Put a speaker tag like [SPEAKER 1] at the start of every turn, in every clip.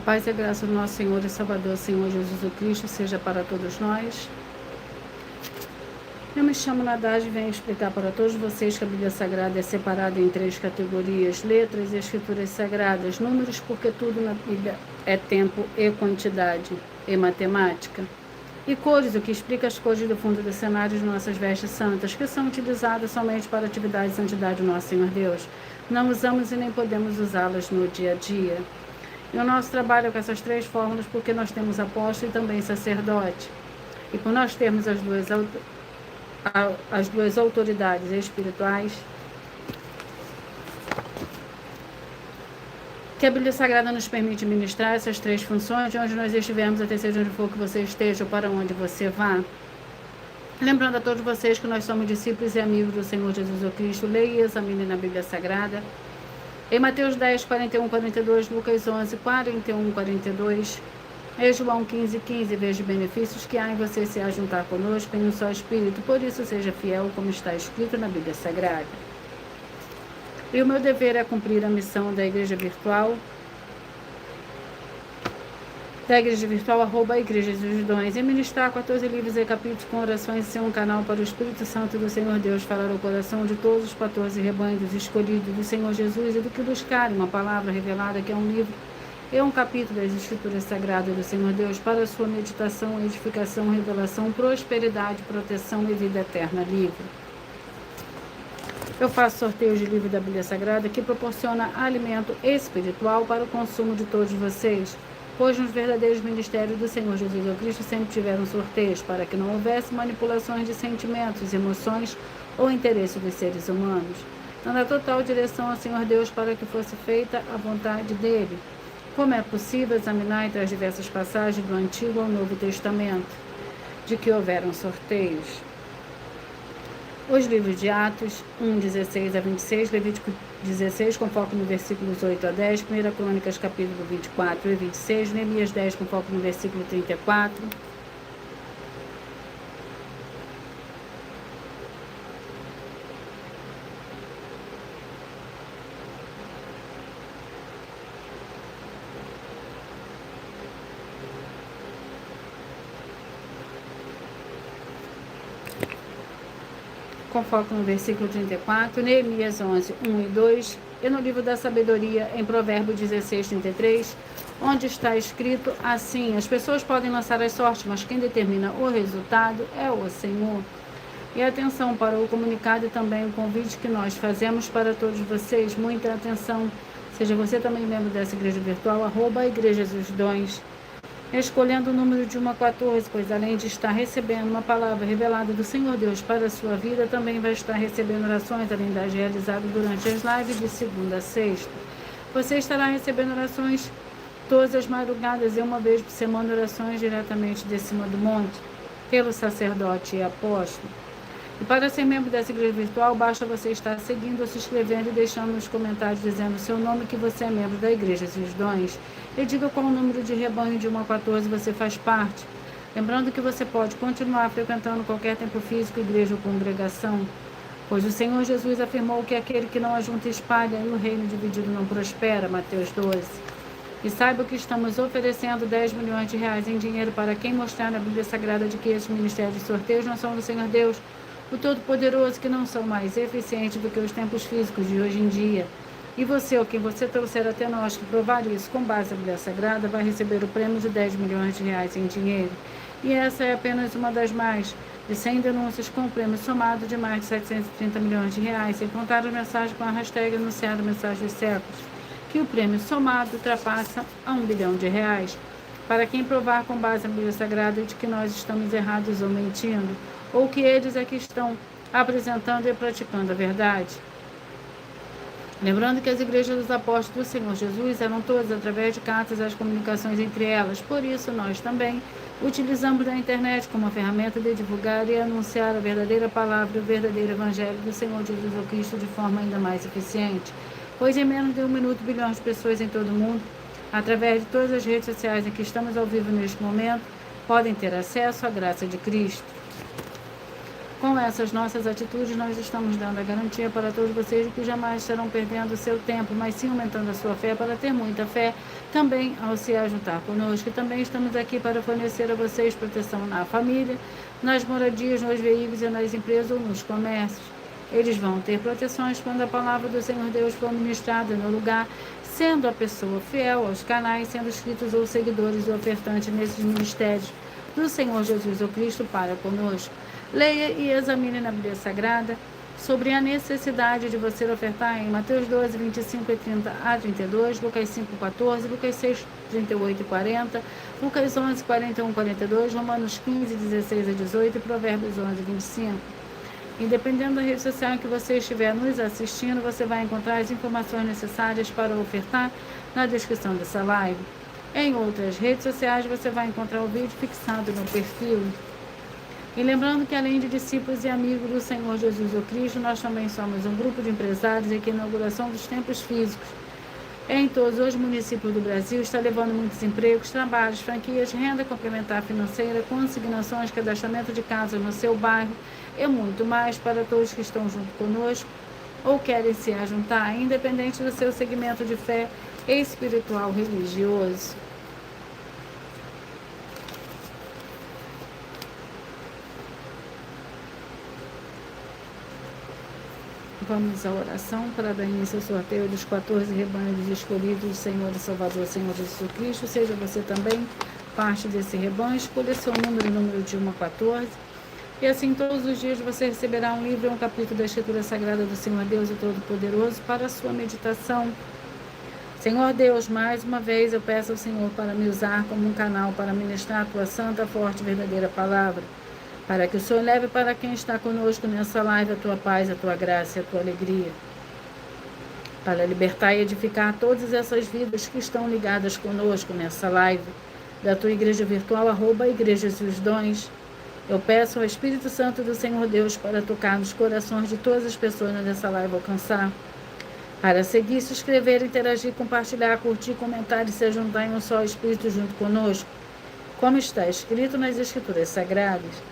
[SPEAKER 1] paz e a graça do nosso Senhor e Salvador, Senhor Jesus o Cristo, seja para todos nós. Eu me chamo Nadage e venho explicar para todos vocês que a Bíblia Sagrada é separada em 3 categorias: letras e escrituras sagradas, números, porque tudo na Bíblia é tempo e quantidade, e matemática. E cores, o que explica as cores do fundo do cenário de nossas vestes santas, que são utilizadas somente para a atividade de santidade do nosso Senhor Deus. Não usamos e nem podemos usá-las no dia a dia. E o nosso trabalho é com essas 3 fórmulas porque nós temos apóstolo e também sacerdote. E por nós termos as duas autoridades espirituais, que a Bíblia Sagrada nos permite ministrar essas 3 funções, de onde nós estivermos, até seja onde for que você esteja ou para onde você vá. Lembrando a todos vocês que nós somos discípulos e amigos do Senhor Jesus o Cristo. Leia e examine na Bíblia Sagrada. Em Mateus 10, 41, 42, Lucas 11, 41, 42, e João 15, 15, veja os benefícios que há em você se ajuntar conosco em um só Espírito. Por isso, seja fiel, como está escrito na Bíblia Sagrada. E o meu dever é cumprir a missão da Igreja Virtual, @ Igreja dos Dons, e ministrar 14 livros e capítulos com orações e ser um canal para o Espírito Santo do Senhor Deus falar ao coração de todos os 14 rebanhos escolhidos do Senhor Jesus e do que buscarem uma palavra revelada, que é um livro e um capítulo das Escrituras Sagradas do Senhor Deus, para a sua meditação, edificação, revelação, prosperidade, proteção e vida eterna livre. Eu faço sorteios de livro da Bíblia Sagrada que proporciona alimento espiritual para o consumo de todos vocês, pois nos verdadeiros ministérios do Senhor Jesus o Cristo sempre tiveram sorteios para que não houvesse manipulações de sentimentos, emoções ou interesse dos seres humanos, dando a total direção ao Senhor Deus para que fosse feita a vontade dele. Como é possível examinar entre as diversas passagens do Antigo ao Novo Testamento, de que houveram sorteios? Os livros de Atos 1, 16 a 26, Levítico 16, com foco no versículos 8 a 10, 1 Crônicas, capítulo 24 e 26, Neemias 10, com foco no versículo 34, com foco no versículo 34, Neemias 11, 1 e 2, e no livro da sabedoria, em Provérbios 16, 33, onde está escrito assim: as pessoas podem lançar as sortes, mas quem determina o resultado é o Senhor. E atenção para o comunicado e também o convite que nós fazemos para todos vocês, muita atenção, seja você também membro dessa igreja virtual, @ Igreja dos Dons, escolhendo o número de 1 a 14, pois além de estar recebendo uma palavra revelada do Senhor Deus para a sua vida, também vai estar recebendo orações, além das realizadas durante as lives de segunda a sexta. Você estará recebendo orações todas as madrugadas e uma vez por semana, orações diretamente de cima do monte, pelo sacerdote e apóstolo. E para ser membro dessa igreja virtual, basta você estar seguindo ou se inscrevendo e deixando nos comentários dizendo o seu nome, que você é membro da Igreja dos Dons. E diga qual o número de rebanho de 1 a 14 você faz parte. Lembrando que você pode continuar frequentando qualquer templo físico, igreja ou congregação, pois o Senhor Jesus afirmou que aquele que não ajunta espalha e o reino dividido não prospera, Mateus 12. E saiba que estamos oferecendo 10 milhões de reais em dinheiro para quem mostrar na Bíblia Sagrada de que esses ministérios de sorteios não são do Senhor Deus, o Todo-Poderoso, que não são mais eficientes do que os templos físicos de hoje em dia. E você, ou quem você trouxer até nós que provar isso com base na Bíblia Sagrada, vai receber o prêmio de 10 milhões de reais em dinheiro. E essa é apenas uma das mais de 100 denúncias com o prêmio somado de mais de 730 milhões de reais, sem contar as mensagens com a hashtag anunciada Mensagem dos Séculos, que o prêmio somado ultrapassa a 1 bilhão de reais. Para quem provar com base na Bíblia Sagrada de que nós estamos errados ou mentindo, ou que eles é que estão apresentando e praticando a verdade. Lembrando que as igrejas dos apóstolos do Senhor Jesus eram todas através de cartas as comunicações entre elas. Por isso, nós também utilizamos a internet como uma ferramenta de divulgar e anunciar a verdadeira palavra e o verdadeiro evangelho do Senhor Jesus o Cristo de forma ainda mais eficiente. Pois em menos de 1 minuto, bilhões de pessoas em todo o mundo, através de todas as redes sociais em que estamos ao vivo neste momento, podem ter acesso à graça de Cristo. Com essas nossas atitudes, nós estamos dando a garantia para todos vocês de que jamais estarão perdendo o seu tempo, mas sim aumentando a sua fé para ter muita fé também ao se ajuntar conosco. E também estamos aqui para fornecer a vocês proteção na família, nas moradias, nos veículos e nas empresas ou nos comércios. Eles vão ter proteções quando a palavra do Senhor Deus for ministrada no lugar, sendo a pessoa fiel aos canais, sendo inscritos ou seguidores ou ofertantes nesses ministérios do Senhor Jesus ou Cristo para conosco. Leia e examine na Bíblia Sagrada sobre a necessidade de você ofertar em Mateus 12, 25 e 30 a 32, Lucas 5, 14, Lucas 6, 38 e 40, Lucas 11, 41 e 42, Romanos 15, 16 a 18 e Provérbios 11, 25. Independendo da rede social em que você estiver nos assistindo, você vai encontrar as informações necessárias para ofertar na descrição dessa live. Em outras redes sociais, você vai encontrar o vídeo fixado no perfil. E lembrando que além de discípulos e amigos do Senhor Jesus ou Cristo, nós também somos um grupo de empresários e que a inauguração dos templos físicos em todos os municípios do Brasil está levando muitos empregos, trabalhos, franquias, renda complementar financeira, consignações, cadastramento de casas no seu bairro e muito mais para todos que estão junto conosco ou querem se ajuntar, independente do seu segmento de fé espiritual religioso. Vamos à oração para dar início ao sorteio dos 14 rebanhos escolhidos do Senhor e Salvador, Senhor Jesus Cristo. Seja você também parte desse rebanho, escolha seu número de 1 a 14. E assim todos os dias você receberá um livro e um capítulo da Escritura Sagrada do Senhor Deus e Todo-Poderoso para a sua meditação. Senhor Deus, mais uma vez eu peço ao Senhor para me usar como um canal para ministrar a tua santa, forte e verdadeira palavra, para que o Senhor leve para quem está conosco nessa live a tua paz, a tua graça e a tua alegria, para libertar e edificar todas essas vidas que estão ligadas conosco nessa live, da tua igreja virtual, @Igrejas e os Dons. Eu peço ao Espírito Santo do Senhor Deus para tocar nos corações de todas as pessoas nessa live alcançar, para seguir, se inscrever, interagir, compartilhar, curtir, comentar e se juntar em um só Espírito junto conosco, como está escrito nas Escrituras Sagradas,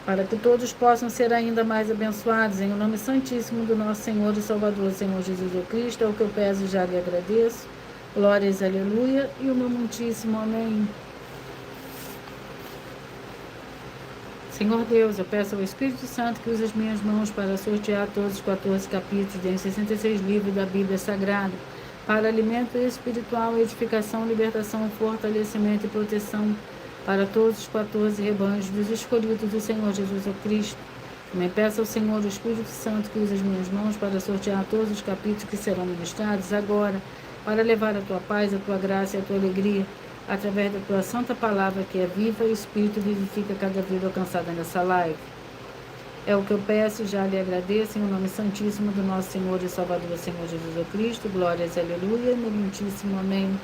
[SPEAKER 1] para que todos possam ser ainda mais abençoados, em o nome santíssimo do nosso Senhor e Salvador, Senhor Jesus o Cristo, é o que eu peço e já lhe agradeço. Glórias, aleluia, e o meu muitíssimo amém. Senhor Deus, eu peço ao Espírito Santo que use as minhas mãos para sortear todos os 14 capítulos de 66 livros da Bíblia Sagrada, para alimento espiritual, edificação, libertação, fortalecimento e proteção para todos os 14 rebanhos dos escolhidos do Senhor Jesus o Cristo. Também peço ao Senhor, o Espírito Santo, que use as minhas mãos para sortear todos os capítulos que serão ministrados agora, para levar a tua paz, a tua graça e a tua alegria, através da tua santa palavra, que é viva e Espírito vivifica cada vida alcançada nessa live. É o que eu peço e já lhe agradeço, em nome santíssimo do nosso Senhor e Salvador, Senhor Jesus o Cristo. Glórias, aleluia, no muitíssimo amém.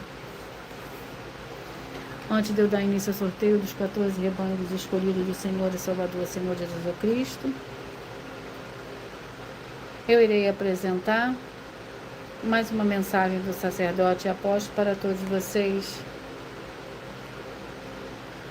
[SPEAKER 1] Antes de eu dar início ao sorteio dos 14 rebanhos escolhidos do Senhor e Salvador, Senhor Jesus o Cristo, eu irei apresentar mais uma mensagem do sacerdote e apóstolo para todos vocês.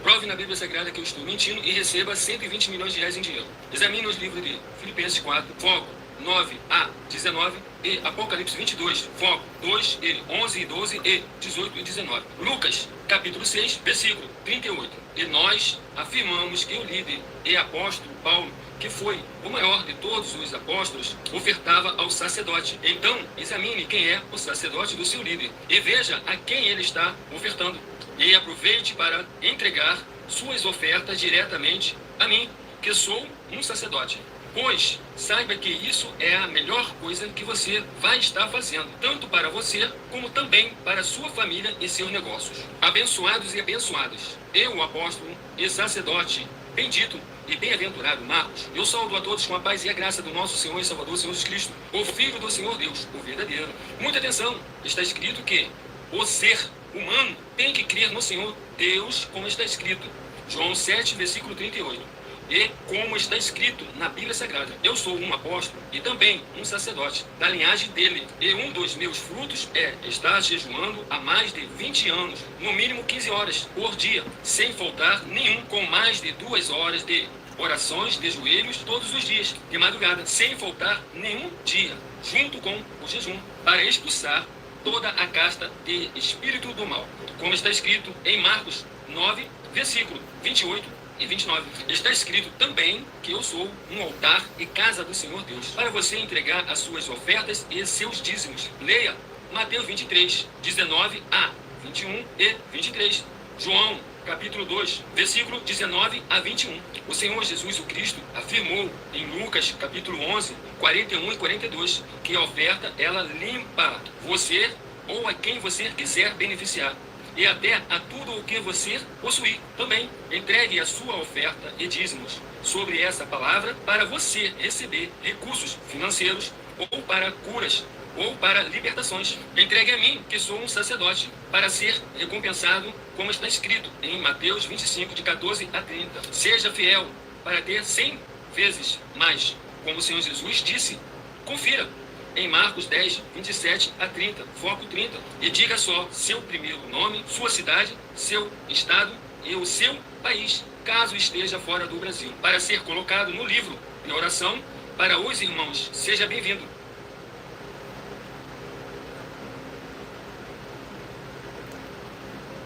[SPEAKER 2] Prove na Bíblia Sagrada que eu estou mentindo e receba 120 milhões de reais em dinheiro. Examine os livros de Filipenses 4, foco 9 a 19 e Apocalipse 22, foco 2 e 11 e 12 e 18 e 19. Lucas, capítulo 6, versículo 38. E nós afirmamos que o líder e apóstolo Paulo, que foi o maior de todos os apóstolos, ofertava ao sacerdote. Então, examine quem é o sacerdote do seu líder e veja a quem ele está ofertando. E aproveite para entregar suas ofertas diretamente a mim, que sou um sacerdote. Pois saiba que isso é a melhor coisa que você vai estar fazendo, tanto para você, como também para sua família e seus negócios. Abençoados e abençoadas, eu, apóstolo e sacerdote, bendito e bem-aventurado Marcos, eu saúdo a todos com a paz e a graça do nosso Senhor e Salvador, Senhor Jesus Cristo, o Filho do Senhor Deus, o verdadeiro. Muita atenção, está escrito que o ser humano tem que crer no Senhor Deus, como está escrito. João 7, versículo 38. E como está escrito na Bíblia Sagrada, eu sou um apóstolo e também um sacerdote da linhagem dele. E um dos meus frutos é estar jejuando há mais de 20 anos, no mínimo 15 horas por dia, sem faltar nenhum, com mais de 2 horas de orações de joelhos todos os dias, de madrugada, sem faltar nenhum dia, junto com o jejum, para expulsar toda a casta de espírito do mal. Como está escrito em Marcos 9, versículo 28 e 29. Está escrito também que eu sou um altar e casa do Senhor Deus, para você entregar as suas ofertas e seus dízimos. Leia Mateus 23, 19 a 21 e 23. João, capítulo 2, versículo 19 a 21. O Senhor Jesus o Cristo afirmou em Lucas, capítulo 11, 41 e 42, que a oferta, ela limpa você ou a quem você quiser beneficiar, e até a tudo o que você possuir. Também entregue a sua oferta e dízimos sobre essa palavra para você receber recursos financeiros ou para curas ou para libertações. Entregue a mim, que sou um sacerdote, para ser recompensado, como está escrito em Mateus 25, de 14 a 30. Seja fiel para ter 100 vezes mais, como o Senhor Jesus disse. Confira em Marcos 10, 27 a 30, foco 30. E diga só seu primeiro nome, sua cidade, seu estado e o seu país, caso esteja fora do Brasil, para ser colocado no livro de oração para os irmãos. Seja bem-vindo.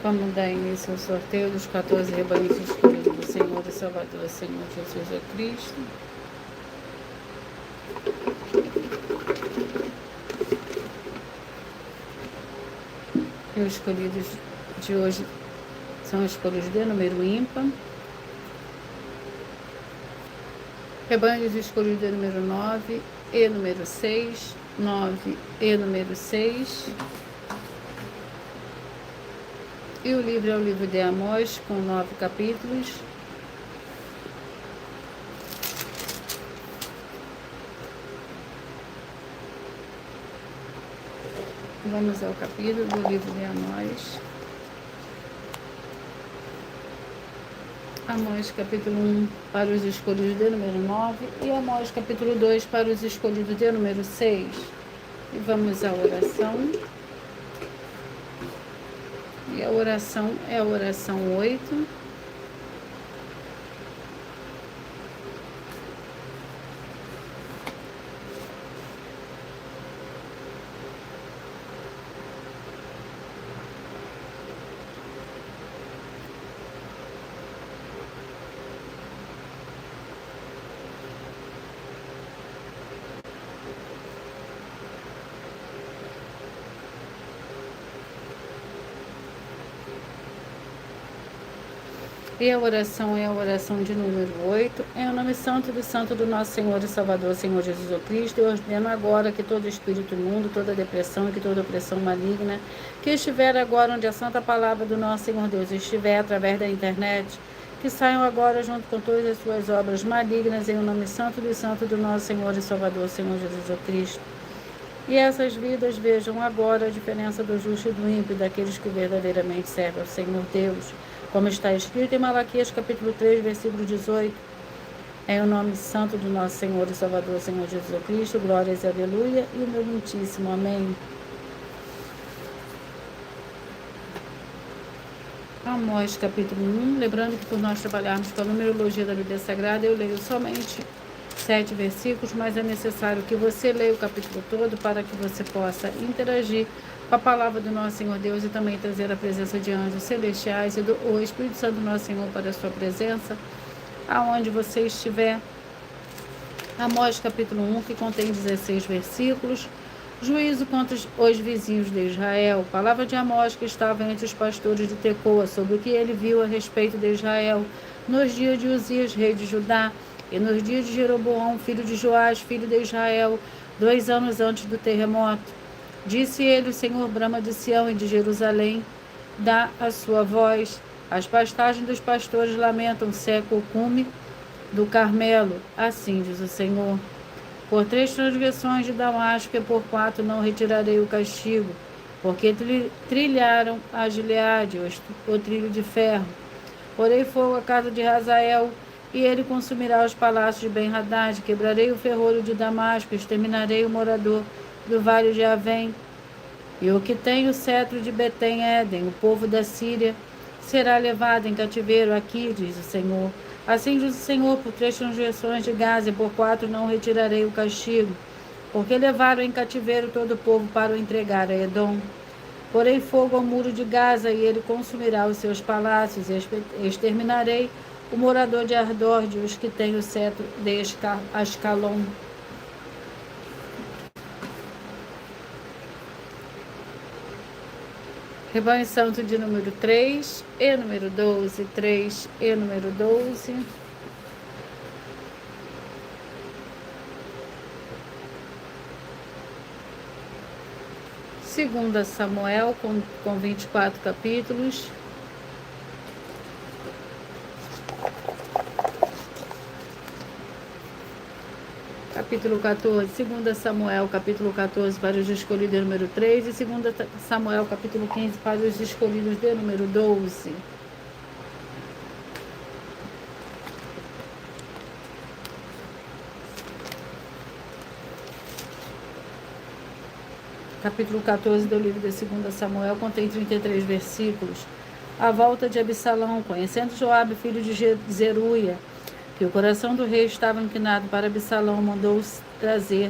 [SPEAKER 1] Vamos dar início ao sorteio dos 14 rebanhos escolhidos do Senhor e Salvador, Senhor Jesus Cristo. E os escolhidos de hoje são escolhidos de número ímpar. Rebanhos escolhidos de número 9 e número 6, 9 e número 6. E o livro é o livro de Amós, com 9 capítulos. Vamos ao capítulo do livro de Amós. Amós capítulo 1 para os escolhidos de número 9 e Amós capítulo 2 para os escolhidos de número 6. E vamos à oração. E a oração é a oração 8. E a oração é a oração de número 8. Em o nome santo do nosso Senhor e Salvador, Senhor Jesus Cristo, eu ordeno agora que todo espírito imundo, toda depressão e que toda opressão maligna que estiver agora onde a santa palavra do nosso Senhor Deus estiver, através da internet, que saiam agora junto com todas as suas obras malignas, em o nome santo do nosso Senhor e Salvador, Senhor Jesus Cristo. E essas vidas vejam agora a diferença do justo e do ímpio, daqueles que verdadeiramente servem ao Senhor Deus, como está escrito em Malaquias capítulo 3, versículo 18. Em o nome santo do nosso Senhor e Salvador, Senhor Jesus Cristo, glórias e aleluia, e o meu muitíssimo amém. Amós capítulo 1, lembrando que por nós trabalharmos com a numerologia da Bíblia Sagrada, eu leio somente 7 versículos, mas é necessário que você leia o capítulo todo para que você possa interagir com a palavra do nosso Senhor Deus e também trazer a presença de anjos celestiais e o Espírito Santo do nosso Senhor para a sua presença, aonde você estiver. Amós capítulo 1, que contém 16 versículos. Juízo contra os vizinhos de Israel. Palavra de Amós, que estava entre os pastores de Tecoa, sobre o que ele viu a respeito de Israel, nos dias de Uzias, rei de Judá, e nos dias de Jeroboão, filho de Joás, filho de Israel, 2 anos antes do terremoto. Disse ele: o Senhor brama de Sião e de Jerusalém, dá a sua voz. As pastagens dos pastores lamentam, seca o cume do Carmelo. Assim diz o Senhor. Por 3 transgressões de Damasco e por 4 não retirarei o castigo, porque trilharam a Gileade, o trilho de ferro. Porei fogo à casa de Hazael, e ele consumirá os palácios de Ben-Hadad. Quebrarei o ferrolho de Damasco, exterminarei o morador do vale de Avém. E o que tem o cetro de Betém-Éden, o povo da Síria, será levado em cativeiro aqui, diz o Senhor. Assim diz o Senhor, por 3 transgressões de Gaza, e por 4 não retirarei o castigo, porque levaram em cativeiro todo o povo para o entregar a Edom. Porei fogo ao muro de Gaza, e ele consumirá os seus palácios, e exterminarei o morador de Ardor, os que têm o cetro de Ascalon. Rebanho Santo de número 3 e número 12, 3 e número 12. Segunda Samuel com 24 capítulos. Capítulo 14, 2 Samuel, capítulo 14 para os escolhidos de número 3 e 2 Samuel, capítulo 15 para os escolhidos de número 12. Capítulo 14 do livro de 2 Samuel contém 33 versículos. A volta de Absalão, conhecendo Joabe, filho de Zeruia, que o coração do rei estava inclinado para Absalão, mandou-os trazer.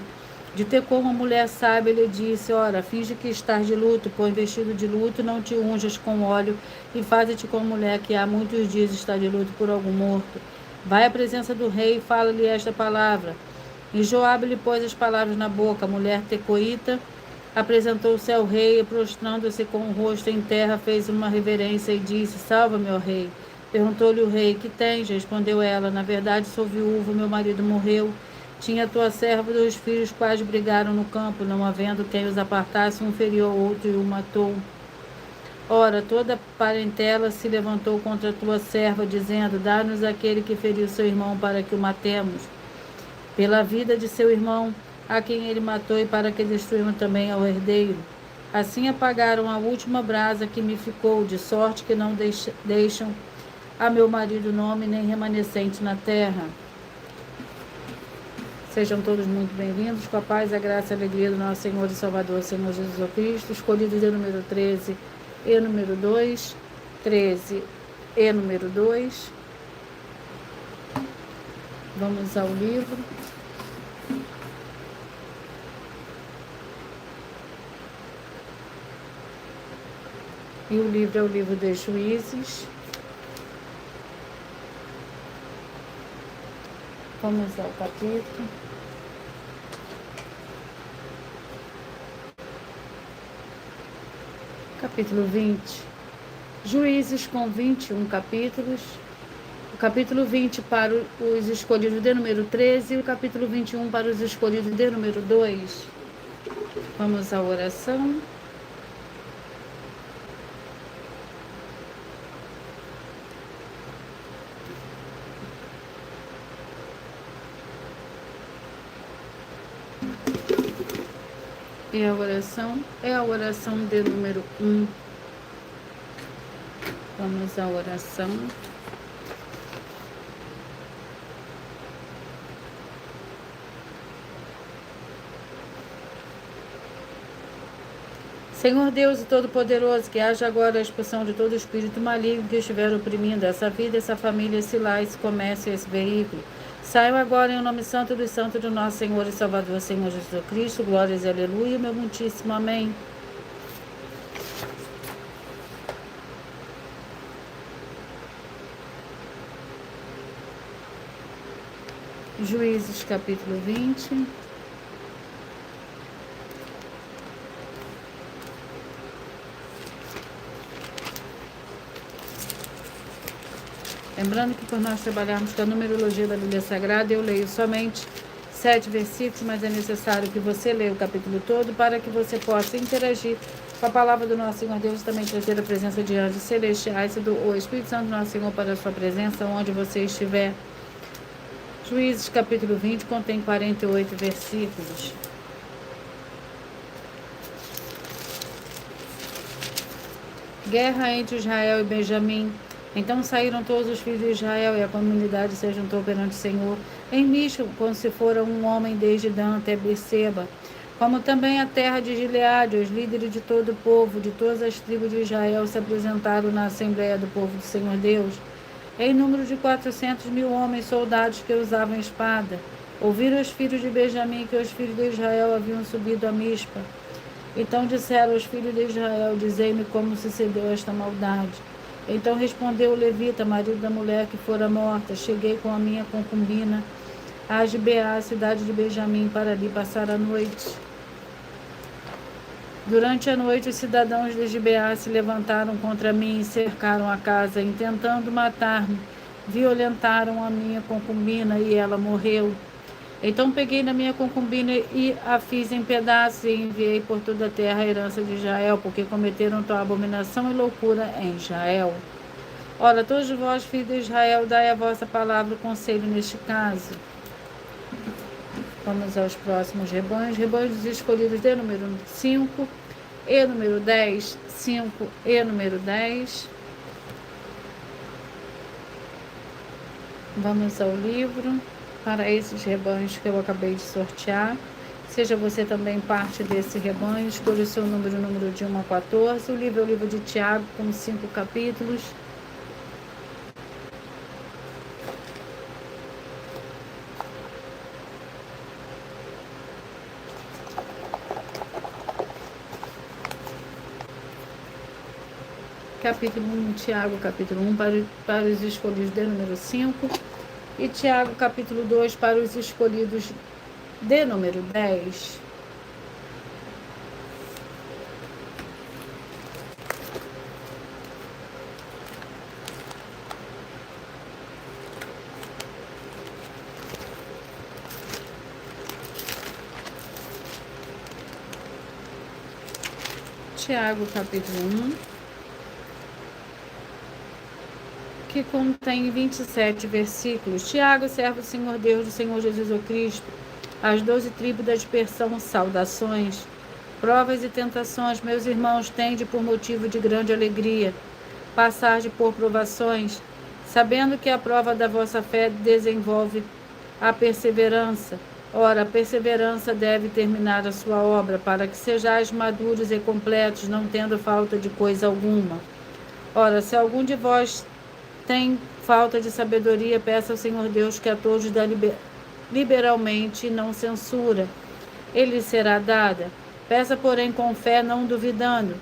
[SPEAKER 1] De Tecom, uma mulher sábia, lhe disse: ora, finge que estás de luto, põe vestido de luto, não te unjas com óleo, e faze-te como mulher que há muitos dias está de luto por algum morto. Vai à presença do rei e fala-lhe esta palavra. E Joabe lhe pôs as palavras na boca. A mulher tecoíta apresentou-se ao rei e, prostrando-se com o rosto em terra, fez uma reverência e disse: salva-me, ó rei. Perguntou-lhe o rei: que tens? Respondeu ela: na verdade sou viúva, meu marido morreu. Tinha tua serva 2 filhos, quais brigaram no campo, não havendo quem os apartasse, um feriu ao outro e o matou. Ora, toda a parentela se levantou contra tua serva, dizendo: dá-nos aquele que feriu seu irmão, para que o matemos. Pela vida de seu irmão, a quem ele matou, e para que destruímos também ao herdeiro. Assim apagaram a última brasa que me ficou, de sorte que não deixam a meu marido nome nem remanescente na terra. Sejam todos muito bem-vindos, com a paz, a graça e a alegria do nosso Senhor e Salvador, Senhor Jesus Cristo, escolhidos de número 13 e número 2, 13 e número 2. Vamos ao livro. E o livro é o livro de Juízes. Vamos ao capítulo. Capítulo 20. Juízes com 21 capítulos. O capítulo 20 para os escolhidos de número 13 e o capítulo 21 para os escolhidos de número 2. Vamos à oração. E a oração é a oração de número 1. Vamos à oração. Senhor Deus e Todo-Poderoso, que haja agora a expulsão de todo espírito maligno que estiver oprimindo essa vida, essa família, esse lar, esse comércio, esse veículo. Saiam agora em nome santo dos santos do nosso Senhor e Salvador, Senhor Jesus Cristo. Glórias e aleluia, meu muitíssimo amém. Juízes capítulo 20. Lembrando que por nós trabalharmos com a numerologia da Bíblia Sagrada, eu leio somente 7 versículos, mas é necessário que você leia o capítulo todo para que você possa interagir com a palavra do nosso Senhor Deus e também trazer a presença de anjos celestiais e do Espírito Santo do nosso Senhor para a sua presença, onde você estiver. Juízes capítulo 20 contém 48 versículos. Guerra entre Israel e Benjamim. Então saíram todos os filhos de Israel e a comunidade se juntou perante o Senhor em Michma, como se fora um homem desde Dan até Berseba, como também a terra de Gileade. Os líderes de todo o povo, de todas as tribos de Israel, se apresentaram na Assembleia do povo do Senhor Deus. em número de 400.000 homens soldados que usavam espada. Ouviram os filhos de Benjamim que os filhos de Israel haviam subido a Mispa. Então disseram os filhos de Israel: dizei-me como sucedeu esta maldade. Então respondeu o levita, marido da mulher que fora morta: cheguei com a minha concubina a Gibeá, cidade de Benjamim, para ali passar a noite. Durante a noite, os cidadãos de Gibeá se levantaram contra mim e cercaram a casa, intentando matar-me. Violentaram a minha concubina e ela morreu. Então peguei na minha concubina e a fiz em pedaços e enviei por toda a terra a herança de Israel, porque cometeram tal abominação e loucura em Israel. Ora, todos vós, filhos de Israel, dai a vossa palavra e conselho neste caso. Vamos aos próximos rebanhos. Rebanhos dos escolhidos de número 5 e número 10. 5 e número 10. Vamos ao livro. Para esses rebanhos que eu acabei de sortear. Seja você também parte desse rebanho. Escolha o seu número de 1 a 14. O livro é o livro de Tiago, com 5 capítulos. Capítulo 1, Tiago, capítulo 1, para os escolhidos de número 5. E Tiago, capítulo 2, para os escolhidos de número 10. Tiago, capítulo 1. Que contém 27 versículos. Tiago, servo do Senhor Deus, do Senhor Jesus o Cristo, as 12 tribos da dispersão, saudações. Provas e tentações, meus irmãos, tende por motivo de grande alegria, passarde por provações, sabendo que a prova da vossa fé desenvolve a perseverança. Ora, a perseverança deve terminar a sua obra, para que sejais maduros e completos, não tendo falta de coisa alguma. Ora, se algum de vós tem falta de sabedoria, peça ao Senhor Deus, que a todos dá liberalmente e não censura. Ele será dada. Peça, porém, com fé, não duvidando,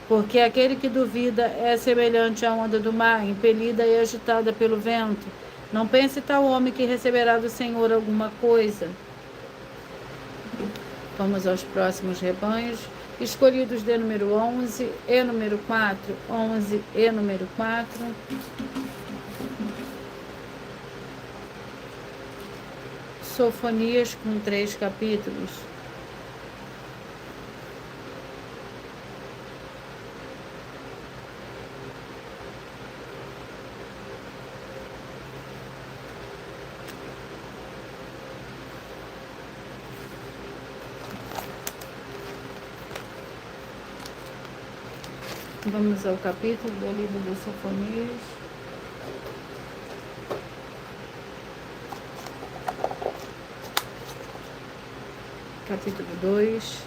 [SPEAKER 1] porque aquele que duvida é semelhante à onda do mar, impelida e agitada pelo vento. Não pense tal homem que receberá do Senhor alguma coisa. Vamos aos próximos rebanhos. Escolhidos de número 11 e número 4. 11 e número 4. Sofonias, com 3 capítulos. Vamos ao capítulo do livro de Sofonias. Capítulo 2.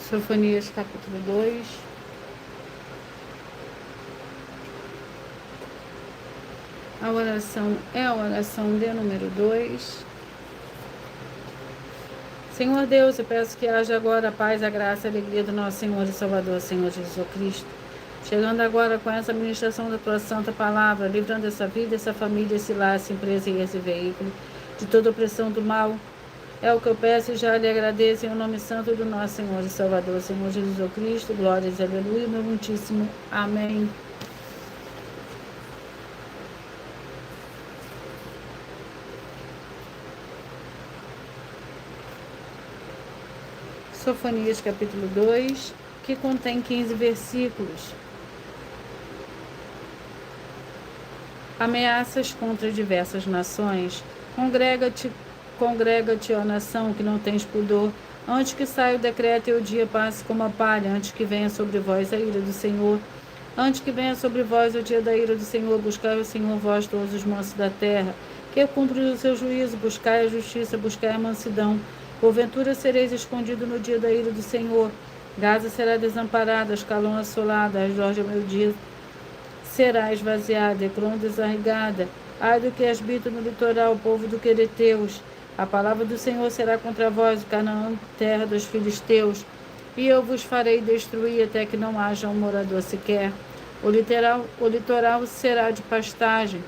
[SPEAKER 1] Sofonias, capítulo 2. A oração é a oração de número 2. Senhor Deus, eu peço que haja agora a paz, a graça e a alegria do nosso Senhor e Salvador, Senhor Jesus Cristo. Chegando agora com essa ministração da tua santa palavra, livrando essa vida, essa família, esse lar, essa empresa e esse veículo de toda opressão do mal. É o que eu peço e já lhe agradeço em nome santo do nosso Senhor e Salvador, Senhor Jesus Cristo. Glórias, aleluia, meu muitíssimo amém. Sofonias, capítulo 2, que contém 15 versículos. Ameaças contra diversas nações. Congrega-te, ó nação, que não tens pudor, antes que saia o decreto e o dia passe como a palha, antes que venha sobre vós a ira do Senhor. Antes que venha sobre vós o dia da ira do Senhor, buscai o Senhor, vós todos os mansos da terra, que cumpre o seu juízo, buscai a justiça, buscai a mansidão. Porventura sereis escondido no dia da ira do Senhor. Gaza será desamparada, Ascalon assolada, Asdod ao meio-dia será esvaziada, Ecrón desarraigada. Ai do que habita no litoral, o povo do Quereteus. A palavra do Senhor será contra vós, Canaã, terra dos filisteus. E eu vos farei destruir até que não haja um morador sequer. O litoral será de pastagem,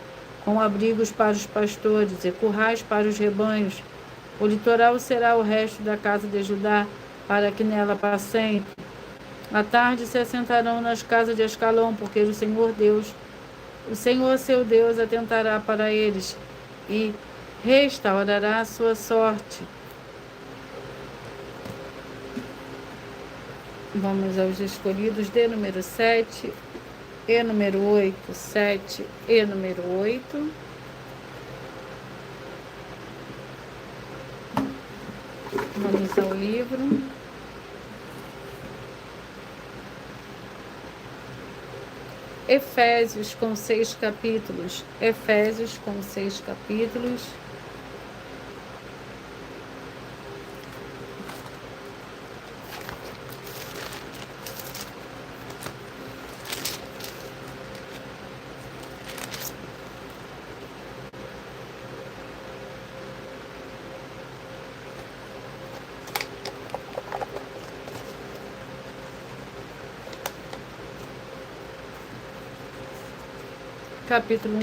[SPEAKER 1] com abrigos para os pastores e currais para os rebanhos. O litoral será o resto da casa de Judá, para que nela passem. À tarde se assentarão nas casas de Ascalon, porque o Senhor seu Deus atentará para eles e restaurará a sua sorte. Vamos aos escolhidos de número 7 e número 8, 7 e número 8. Vamos ao livro. Efésios com 6 capítulos. Efésios com 6 capítulos. Capítulo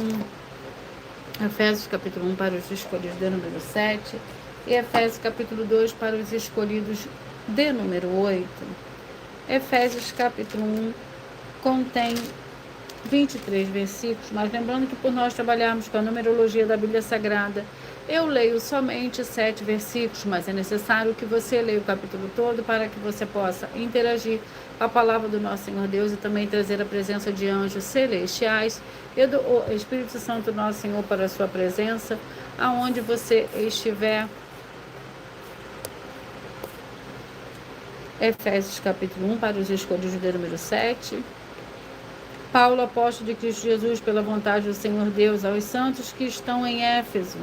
[SPEAKER 1] 1, Efésios capítulo 1 para os escolhidos de número 7 e Efésios capítulo 2 para os escolhidos de número 8. Efésios capítulo 1 contém 23 versículos, mas lembrando que por nós trabalharmos com a numerologia da Bíblia Sagrada, eu leio somente 7 versículos, mas é necessário que você leia o capítulo todo para que você possa interagir com a palavra do nosso Senhor Deus e também trazer a presença de anjos celestiais e do Espírito Santo nosso Senhor para a sua presença, aonde você estiver. Efésios capítulo 1 para os escolhidos de número 7. Paulo, apóstolo de Cristo Jesus, pela vontade do Senhor Deus, aos santos que estão em Éfeso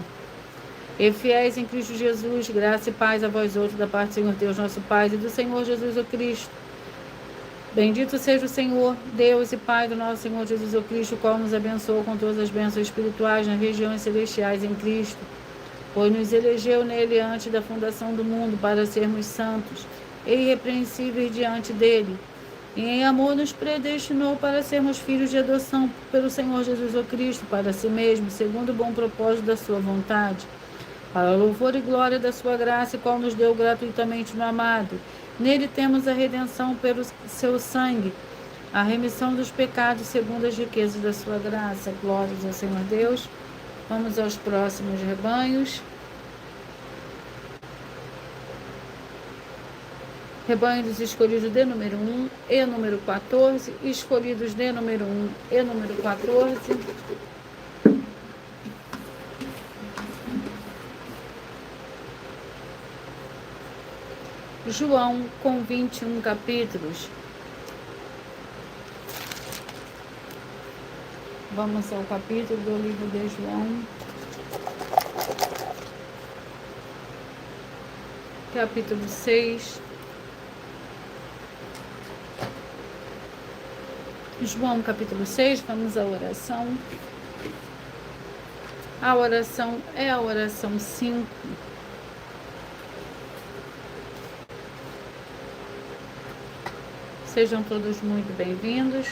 [SPEAKER 1] e fiéis em Cristo Jesus, graça e paz a vós outros da parte do Senhor Deus nosso Pai e do Senhor Jesus o Cristo. Bendito seja o Senhor, Deus e Pai do nosso Senhor Jesus o Cristo, o qual nos abençoou com todas as bênçãos espirituais nas regiões celestiais em Cristo, pois nos elegeu nele antes da fundação do mundo para sermos santos e irrepreensíveis diante dele. E em amor nos predestinou para sermos filhos de adoção pelo Senhor Jesus o Cristo, para si mesmo, segundo o bom propósito da sua vontade, para a louvor e glória da sua graça, qual nos deu gratuitamente no amado. Nele temos a redenção pelo seu sangue, a remissão dos pecados segundo as riquezas da sua graça. Glórias ao Senhor Deus. Vamos aos próximos rebanhos. Rebanho dos escolhidos de número 1 e número 14, escolhidos de número 1 e número 14. João com 21 capítulos. Vamos ao capítulo do livro de João. Capítulo 6. João capítulo 6, vamos à oração. A oração é a oração 5. Sejam todos muito bem-vindos.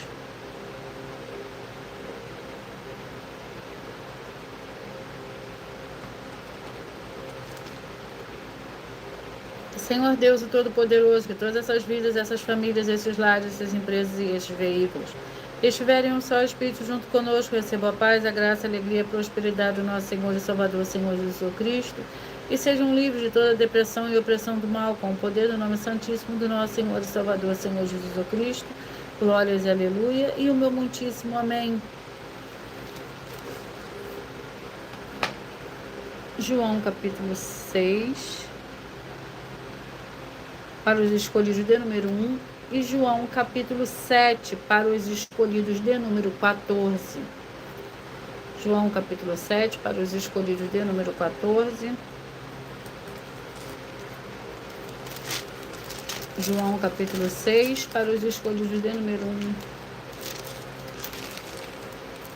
[SPEAKER 1] Senhor Deus, o Todo-Poderoso, que todas essas vidas, essas famílias, esses lares, essas empresas e esses veículos estiverem um só Espírito junto conosco, receba a paz, a graça, a alegria e a prosperidade do nosso Senhor e Salvador, Senhor Jesus Cristo, e sejam livres de toda depressão e opressão do mal, com o poder do nome santíssimo do nosso Senhor e Salvador, Senhor Jesus Cristo. Glórias e aleluia, e o meu muitíssimo amém. João capítulo 6, para os escolhidos de número 1, e João capítulo 7, para os escolhidos de número 14. João capítulo 7, para os escolhidos de número 14. João capítulo 6, para os escolhidos de número 1,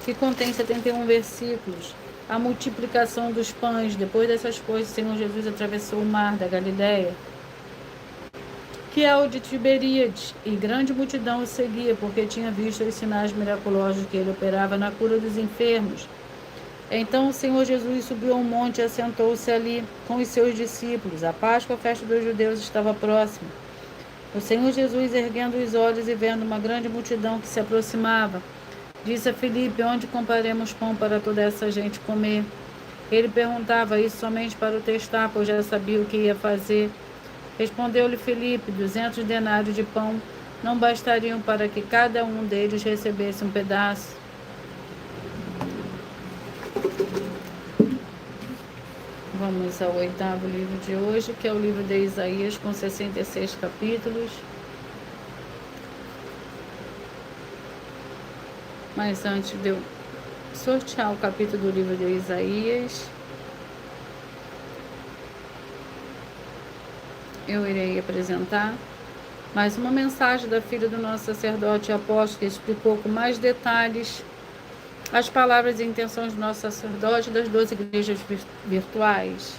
[SPEAKER 1] que contém 71 versículos. A multiplicação dos pães. Depois dessas coisas, o Senhor Jesus atravessou o mar da Galileia, que é o de Tiberíades, e grande multidão o seguia, porque tinha visto os sinais miraculosos que ele operava na cura dos enfermos. Então o Senhor Jesus subiu ao monte e assentou-se ali com os seus discípulos. A Páscoa, a festa dos judeus, estava próxima. O Senhor Jesus, erguendo os olhos e vendo uma grande multidão que se aproximava, disse a Filipe: onde compraremos pão para toda essa gente comer? Ele perguntava isso somente para o testar, pois já sabia o que ia fazer. Respondeu-lhe Filipe: 200 denários de pão não bastariam para que cada um deles recebesse um pedaço. Vamos ao 8º livro de hoje, que é o livro de Isaías, com 66 capítulos. Mas antes de eu sortear o capítulo do livro de Isaías, eu irei apresentar mais uma mensagem da filha do nosso sacerdote e apóstolo, que explicou com mais detalhes as palavras e intenções do nosso sacerdote das 12 igrejas virtuais.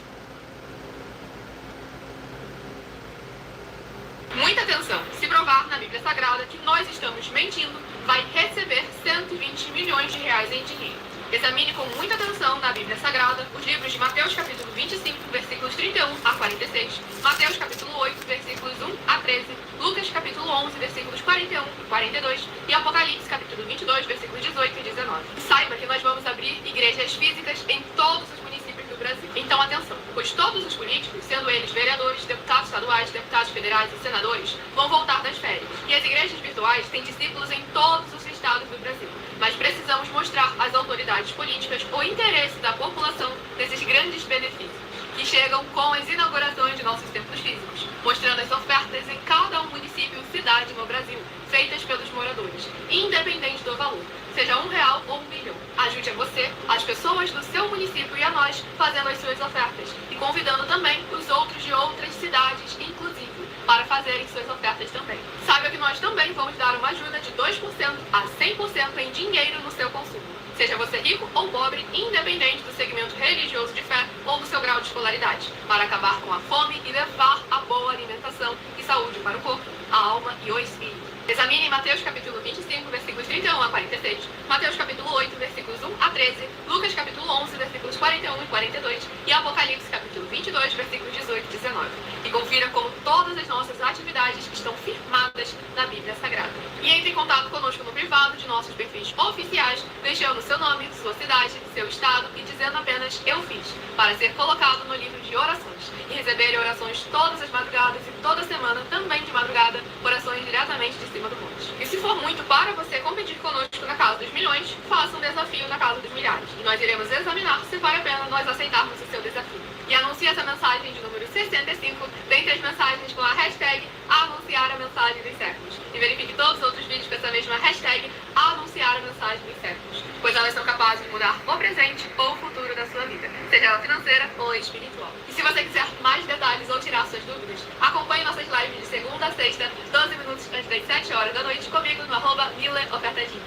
[SPEAKER 3] Muita atenção! Se provar na Bíblia Sagrada que nós estamos mentindo, vai receber 120 milhões de reais em dinheiro. Examine com muita atenção na Bíblia Sagrada os livros de Mateus capítulo 25, versículos 31 a 46, Mateus capítulo 8, versículos 1 a 13, Lucas capítulo 11, versículos 41 e 42 e Apocalipse capítulo 22, versículos 18 e 19. Saiba que nós vamos abrir igrejas físicas em todos os municípios do Brasil. Então atenção, pois todos os políticos, sendo eles vereadores, deputados estaduais, deputados federais e senadores, vão voltar das férias. E as igrejas virtuais têm discípulos em todos os estados do Brasil. Mas precisamos mostrar às autoridades políticas o interesse da população nesses grandes benefícios, que chegam com as inaugurações de nossos templos físicos, mostrando as ofertas em cada município e cidade no Brasil, feitas pelos moradores, independente do valor, seja R$1 ou R$1 milhão. Ajude a você, as pessoas do seu município e a nós, fazendo as suas ofertas, e convidando também os outros de outras cidades, inclusive, para fazerem suas ofertas também. Saiba que nós também vamos dar uma ajuda de 2% a 100% em dinheiro no seu consumo. Seja você rico ou pobre, independente do segmento religioso de fé ou do seu grau de escolaridade, para acabar com a fome e levar a boa alimentação e saúde para o corpo, a alma e o espírito. Examine Mateus capítulo 25, versículos 31 a 46, Mateus capítulo 8, versículos 1 a 13, Lucas capítulo 11, versículos 41 e 42 e Apocalipse capítulo 22, versículos 18 e 19. E confira como todas as nossas atividades estão firmadas na Bíblia Sagrada. E entre em contato conosco no privado de nossos perfis oficiais, deixando seu nome, sua cidade, seu estado e dizendo apenas "eu fiz", para ser colocado no livro de orações e receber orações todas as madrugadas e toda semana, também de madrugada, orações diretamente de cima do monte. E se for muito para você competir conosco na Casa dos Milhões, faça um desafio na Casa dos Milhares. E nós iremos examinar se vale a pena nós aceitarmos o seu desafio. E anuncie essa mensagem de número 65 dentre as mensagens com a hashtag anunciar a mensagem dos séculos. E verifique todos os outros vídeos com essa mesma hashtag anunciar a mensagem dos séculos, pois elas são capazes de mudar o presente ou o futuro da sua vida, seja ela financeira ou espiritual. E se você quiser mais detalhes ou tirar suas dúvidas, acompanhe nossas lives de segunda a sexta, 12 minutos antes das 7 horas da noite, comigo no @mileofertadinho.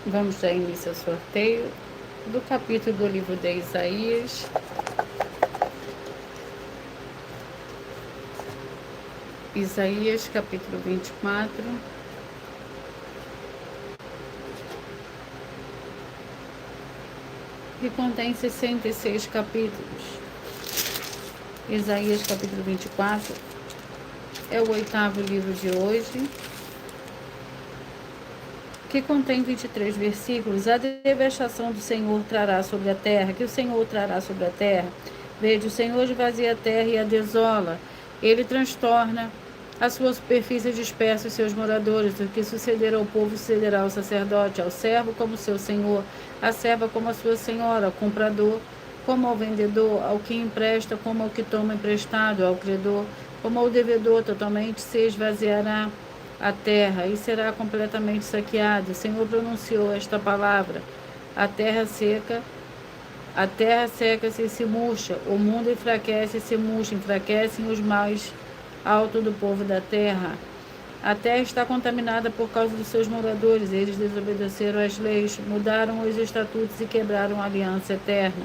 [SPEAKER 1] Vamos dar início ao sorteio do capítulo do livro de Isaías. Isaías, capítulo 24. Que contém 66 capítulos. Isaías, capítulo 24, é o 8º livro de hoje, que contém 23 versículos. A devastação do Senhor trará sobre a terra, que o Senhor trará sobre a terra. Veja, o Senhor esvazia a terra e a desola. Ele transtorna a sua superfície, dispersa os seus moradores. O que sucederá ao povo sucederá ao sacerdote, ao servo como seu senhor, à serva como a sua senhora, ao comprador como ao vendedor, ao que empresta como ao que toma emprestado, ao credor como ao devedor. Totalmente se esvaziará a terra e será completamente saqueada. O Senhor pronunciou esta palavra: a terra seca A terra seca-se e se murcha, o mundo enfraquece e se murcha, enfraquecem os mais altos do povo da terra. A terra está contaminada por causa dos seus moradores. Eles desobedeceram às leis, mudaram os estatutos e quebraram a aliança eterna.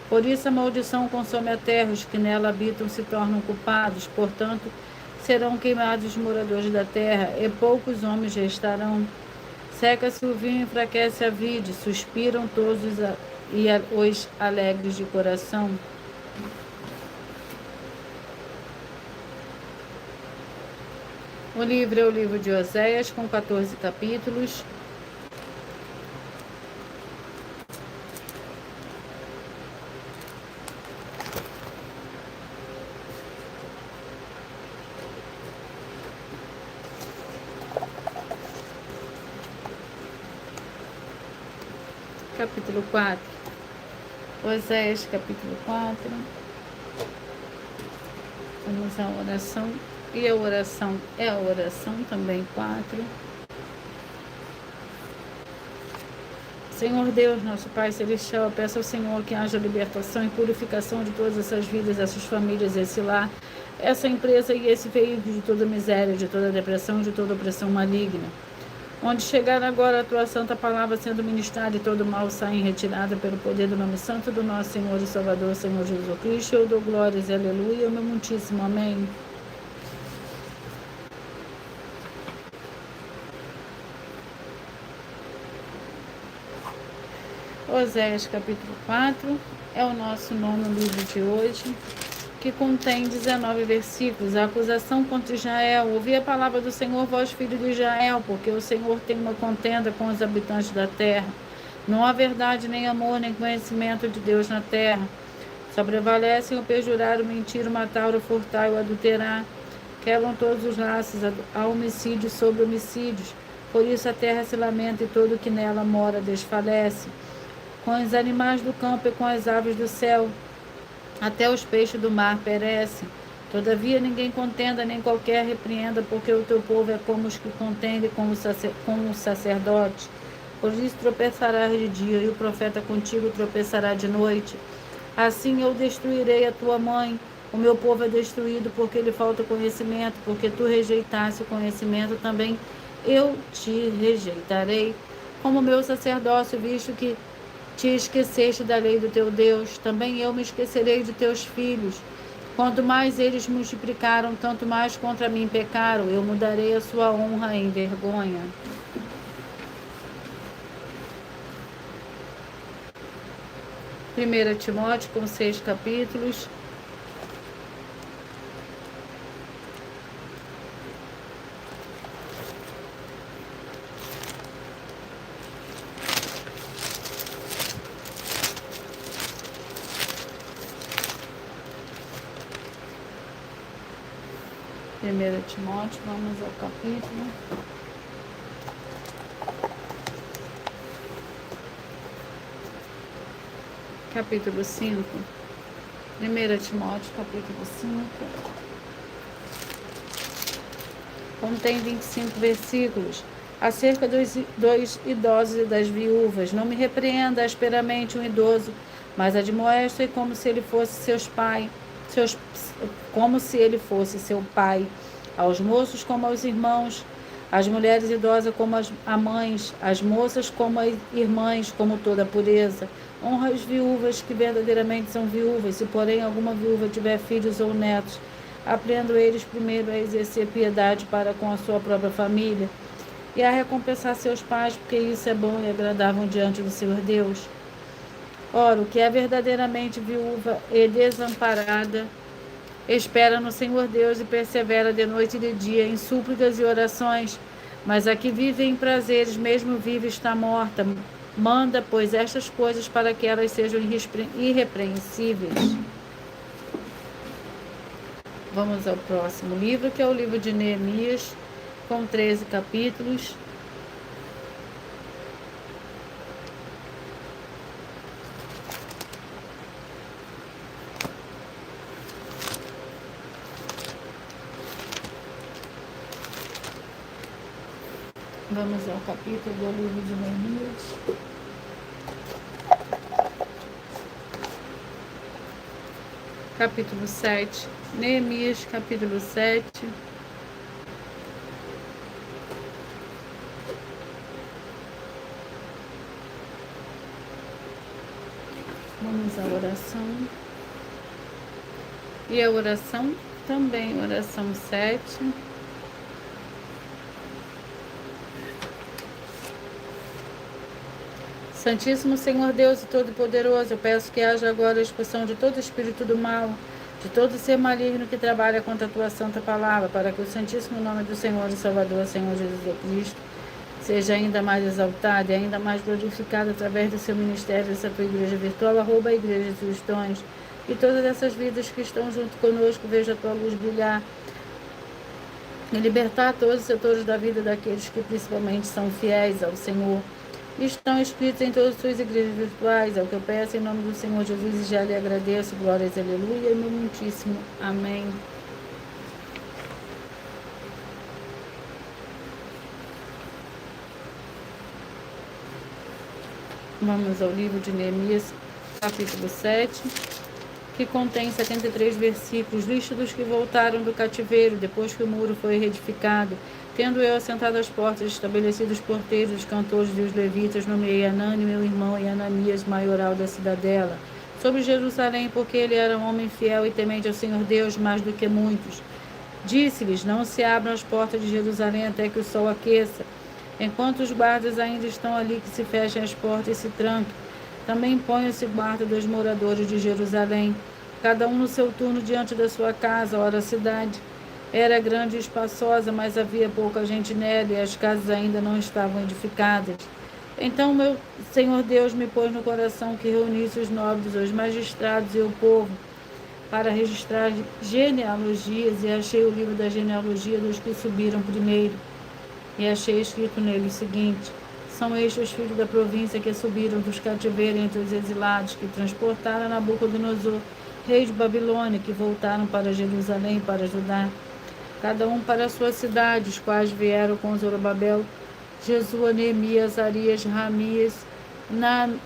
[SPEAKER 1] Por isso a maldição consome a terra, os que nela habitam se tornam culpados. Portanto, serão queimados os moradores da terra, e poucos homens restarão. Seca-se o vinho e enfraquece a vide, suspiram todos os alegres de coração. O livro é o livro de Oséias, com 14 capítulos. Capítulo 4. Oséias, capítulo 4. Vamos à oração. E a oração é a oração também 4. Senhor Deus, nosso Pai Celestial, eu peço ao Senhor que haja libertação e purificação de todas essas vidas, essas famílias, esse lar, essa empresa e esse veículo de toda miséria, de toda depressão, de toda opressão maligna. Onde chegar agora a tua santa palavra sendo ministrada e todo mal sai em retirada pelo poder do nome santo do nosso Senhor e Salvador, Senhor Jesus Cristo, eu dou glórias e aleluia, meu muitíssimo amém. Oséias capítulo 4 é o nosso nono livro de hoje, que contém 19 versículos. A acusação contra Israel. Ouvi a palavra do Senhor, vós filhos de Israel, porque o Senhor tem uma contenda com os habitantes da terra. Não há verdade, nem amor, nem conhecimento de Deus na terra. Só prevalecem o perjurar, o mentir, o matar, o furtar e o adulterar. Quebram todos os laços, há homicídios sobre homicídios. Por isso a terra se lamenta e todo o que nela mora desfalece. Com os animais do campo e com as aves do céu, até os peixes do mar perecem. Todavia ninguém contenda, nem qualquer repreenda, porque o teu povo é como os que contendem com o sacerdote. Por isso tropeçarás de dia, e o profeta contigo tropeçará de noite. Assim eu destruirei a tua mãe. O meu povo é destruído, porque lhe falta conhecimento, porque tu rejeitaste o conhecimento, também eu te rejeitarei. Como meu sacerdócio, visto que te esqueceste da lei do teu Deus, também eu me esquecerei de teus filhos. Quanto mais eles multiplicaram, tanto mais contra mim pecaram. Eu mudarei a sua honra em vergonha. Primeira Timóteo, com 6 capítulos. Primeira Timóteo, vamos ao capítulo. Capítulo 5. 1 Timóteo, capítulo 5. Contém 25 versículos. Acerca dos idosos e das viúvas. Não me repreenda asperamente um idoso, mas admoeste como se ele fosse como se ele fosse seu pai. Aos moços como aos irmãos, as mulheres idosas como as mães, as moças como as irmãs, como toda pureza. Honra as viúvas que verdadeiramente são viúvas. Se, porém, alguma viúva tiver filhos ou netos, aprendam eles primeiro a exercer piedade para com a sua própria família e a recompensar seus pais, porque isso é bom e agradável diante do Senhor Deus. Ora, o que é verdadeiramente viúva e desamparada espera no Senhor Deus e persevera de noite e de dia em súplicas e orações. Mas a que vive em prazeres, mesmo viva, está morta. Manda, pois, estas coisas para que elas sejam irrepreensíveis. Vamos ao próximo livro, que é o livro de Neemias, com 13 capítulos. Vamos ao capítulo do livro de Neemias. capítulo 7. Neemias, capítulo 7. Vamos à oração. E a oração também, oração 7. Santíssimo Senhor Deus e Todo-Poderoso, eu peço que haja agora a expulsão de todo espírito do mal, de todo ser maligno que trabalha contra a tua santa palavra, para que o santíssimo nome do Senhor e Salvador, Senhor Jesus Cristo, seja ainda mais exaltado e ainda mais glorificado através do seu ministério, dessa tua igreja virtual, @a Igreja dos Dons, e todas essas vidas que estão junto conosco, veja a tua luz brilhar e libertar todos os setores da vida daqueles que principalmente são fiéis ao Senhor. Estão escritos em todas as suas igrejas virtuais, é o que eu peço em nome do Senhor Jesus e já lhe agradeço. Glórias, aleluia, e meu muitíssimo amém. Vamos ao livro de Neemias, capítulo 7, que contém 73 versículos. Lista dos que voltaram do cativeiro, depois que o muro foi reedificado. Tendo eu assentado às portas, estabelecido os porteiros, os cantores e os levitas, nomeei Anani, meu irmão, e Ananias, maioral da cidadela, sobre Jerusalém, porque ele era um homem fiel e temente ao Senhor Deus mais do que muitos. Disse-lhes, não se abram as portas de Jerusalém até que o sol aqueça. Enquanto os guardas ainda estão ali, que se fechem as portas e se tranquem. Também ponham-se guarda dos moradores de Jerusalém, cada um no seu turno diante da sua casa. Ora, a cidade era grande e espaçosa, mas havia pouca gente nela, e as casas ainda não estavam edificadas. Então meu Senhor Deus me pôs no coração que reunisse os nobres, os magistrados e o povo, para registrar genealogias, e achei o livro da genealogia dos que subiram primeiro. E achei escrito nele o seguinte: são estes os filhos da província que subiram dos cativeiros entre os exilados, que transportaram a Nabucodonosor, rei de Babilônia, que voltaram para Jerusalém para Judá, cada um para a sua cidade, os quais vieram com Zorobabel, Jesua, Neemias, Azarias, Ramias,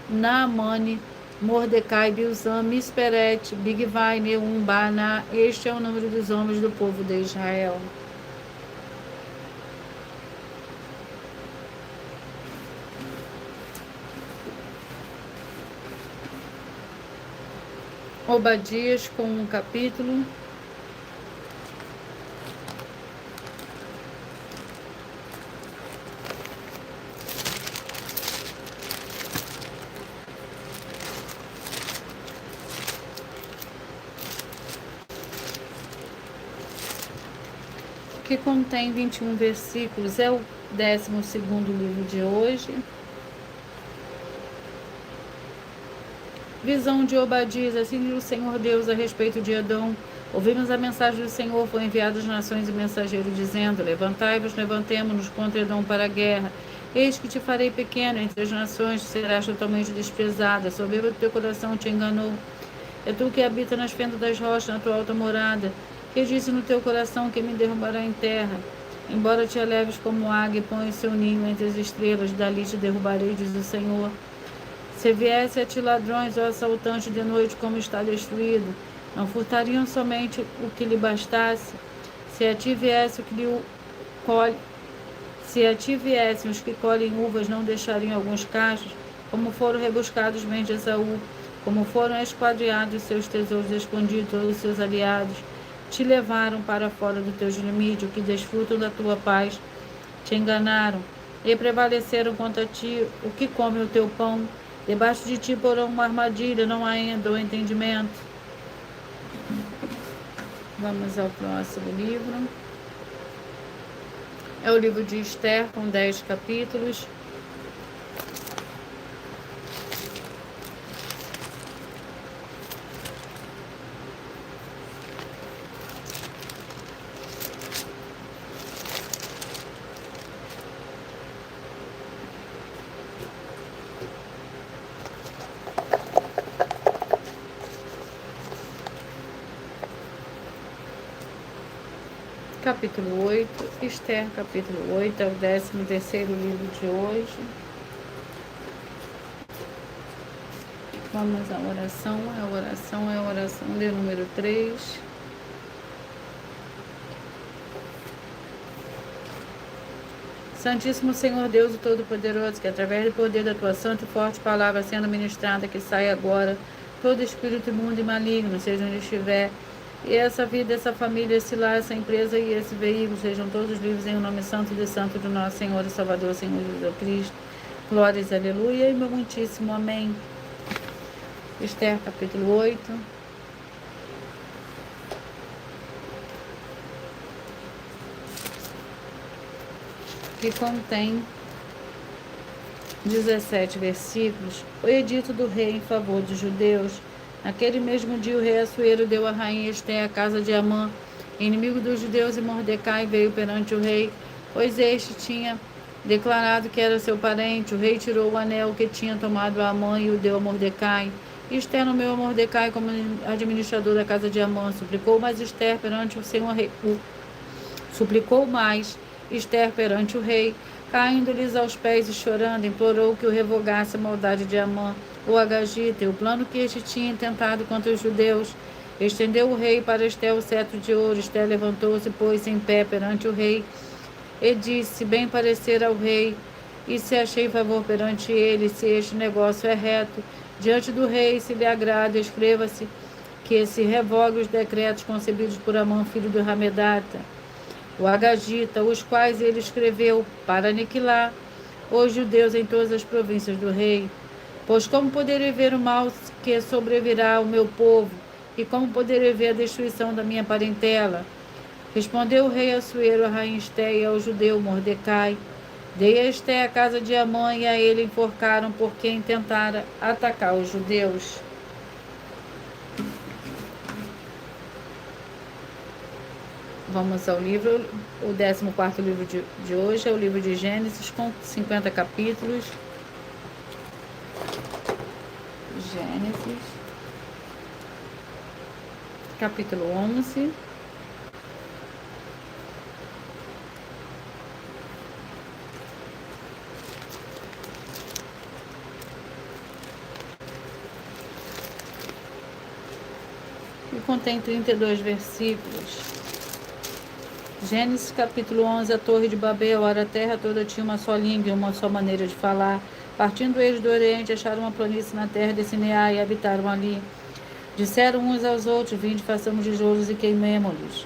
[SPEAKER 1] Naamane, Mordecai, Bilzam, Misperete, Bigvai, Neum, Baná. Este é o número dos homens do povo de Israel. Obadias, com um capítulo. Que contém 21 versículos, é o 12º livro de hoje. Visão de Obadias. Assim diz o Senhor Deus a respeito de Edom: ouvimos a mensagem do Senhor, foi enviado às nações e mensageiro, dizendo: levantai-vos, levantemo-nos contra Edom para a guerra. Eis que te farei pequeno entre as nações, serás totalmente desprezado. A soberba do teu coração te enganou. É tu que habita nas fendas das rochas, na tua alta morada, que disse no teu coração que me derrubará em terra. Embora te eleves como águia e ponha o seu ninho entre as estrelas, dali te derrubarei, diz o Senhor. Se viesse a ti ladrões ou assaltantes de noite, como está destruído, não furtariam somente o que lhe bastasse? Se a ti viesse o que lhe colhe, se a ti viessem os que colhem uvas, não deixariam alguns cachos? Como foram rebuscados bens de Esaú, como foram esquadreados seus tesouros escondidos, todos os seus aliados te levaram para fora do teu limite, que desfrutam da tua paz, te enganaram e prevaleceram contra ti, o que come o teu pão. Debaixo de ti porão uma armadilha, não há ainda o entendimento. Vamos ao próximo livro. É o livro de Esther, com 10 capítulos. Capítulo 8, Esther, capítulo 8, é o 13º livro de hoje. Vamos à oração, é a oração de número 3. Santíssimo Senhor Deus, o Todo-Poderoso, que através do poder da tua santa e forte palavra sendo ministrada, que sai agora todo espírito imundo e maligno, seja onde estiver, e essa vida, essa família, esse lar, essa empresa e esse veículo sejam todos livres em o nome santo de santo do nosso Senhor e Salvador, Senhor Jesus Cristo. Glórias, aleluia, e meu muitíssimo amém. Esther, capítulo 8. Que contém 17 versículos. O edito do rei em favor dos judeus. Naquele mesmo dia, o rei Assuero deu à rainha Esther a casa de Amã, inimigo dos judeus, e Mordecai veio perante o rei, pois este tinha declarado que era seu parente. O rei tirou o anel que tinha tomado a Amã e o deu a Mordecai. Esther nomeou Mordecai como administrador da casa de Amã. Suplicou mais Esther perante o Senhor rei. Esther perante o rei, caindo-lhes aos pés e chorando, implorou que o revogasse a maldade de Amã, o Agagita, e o plano que este tinha intentado contra os judeus. Estendeu o rei para Esther o cetro de ouro. Esther levantou-se e pôs-se em pé perante o rei, e disse: bem parecer ao rei, e se achei favor perante ele, se este negócio é reto, diante do rei, se lhe agrada, escreva-se que se revogue os decretos concebidos por Amã, filho do Hamedata, o Agagita, os quais ele escreveu para aniquilar os judeus em todas as províncias do rei. Pois como poderei ver o mal que sobrevirá ao meu povo, e como poderei ver a destruição da minha parentela? Respondeu o rei Assuero, a rainha Esther e ao judeu Mordecai: dei a Esther a casa de Amã, e a ele enforcaram por quem tentara atacar os judeus. Vamos ao livro, o 14º livro de hoje é o livro de Gênesis, com 50 capítulos. Gênesis, capítulo 11. E contém 32 versículos. Gênesis capítulo 11, a torre de Babel. Ora, a terra toda tinha uma só língua e uma só maneira de falar. Partindo eles do Oriente, acharam uma planície na terra de Sinear e habitaram ali. Disseram uns aos outros: vinde, façamos tijolos e queimemo-los.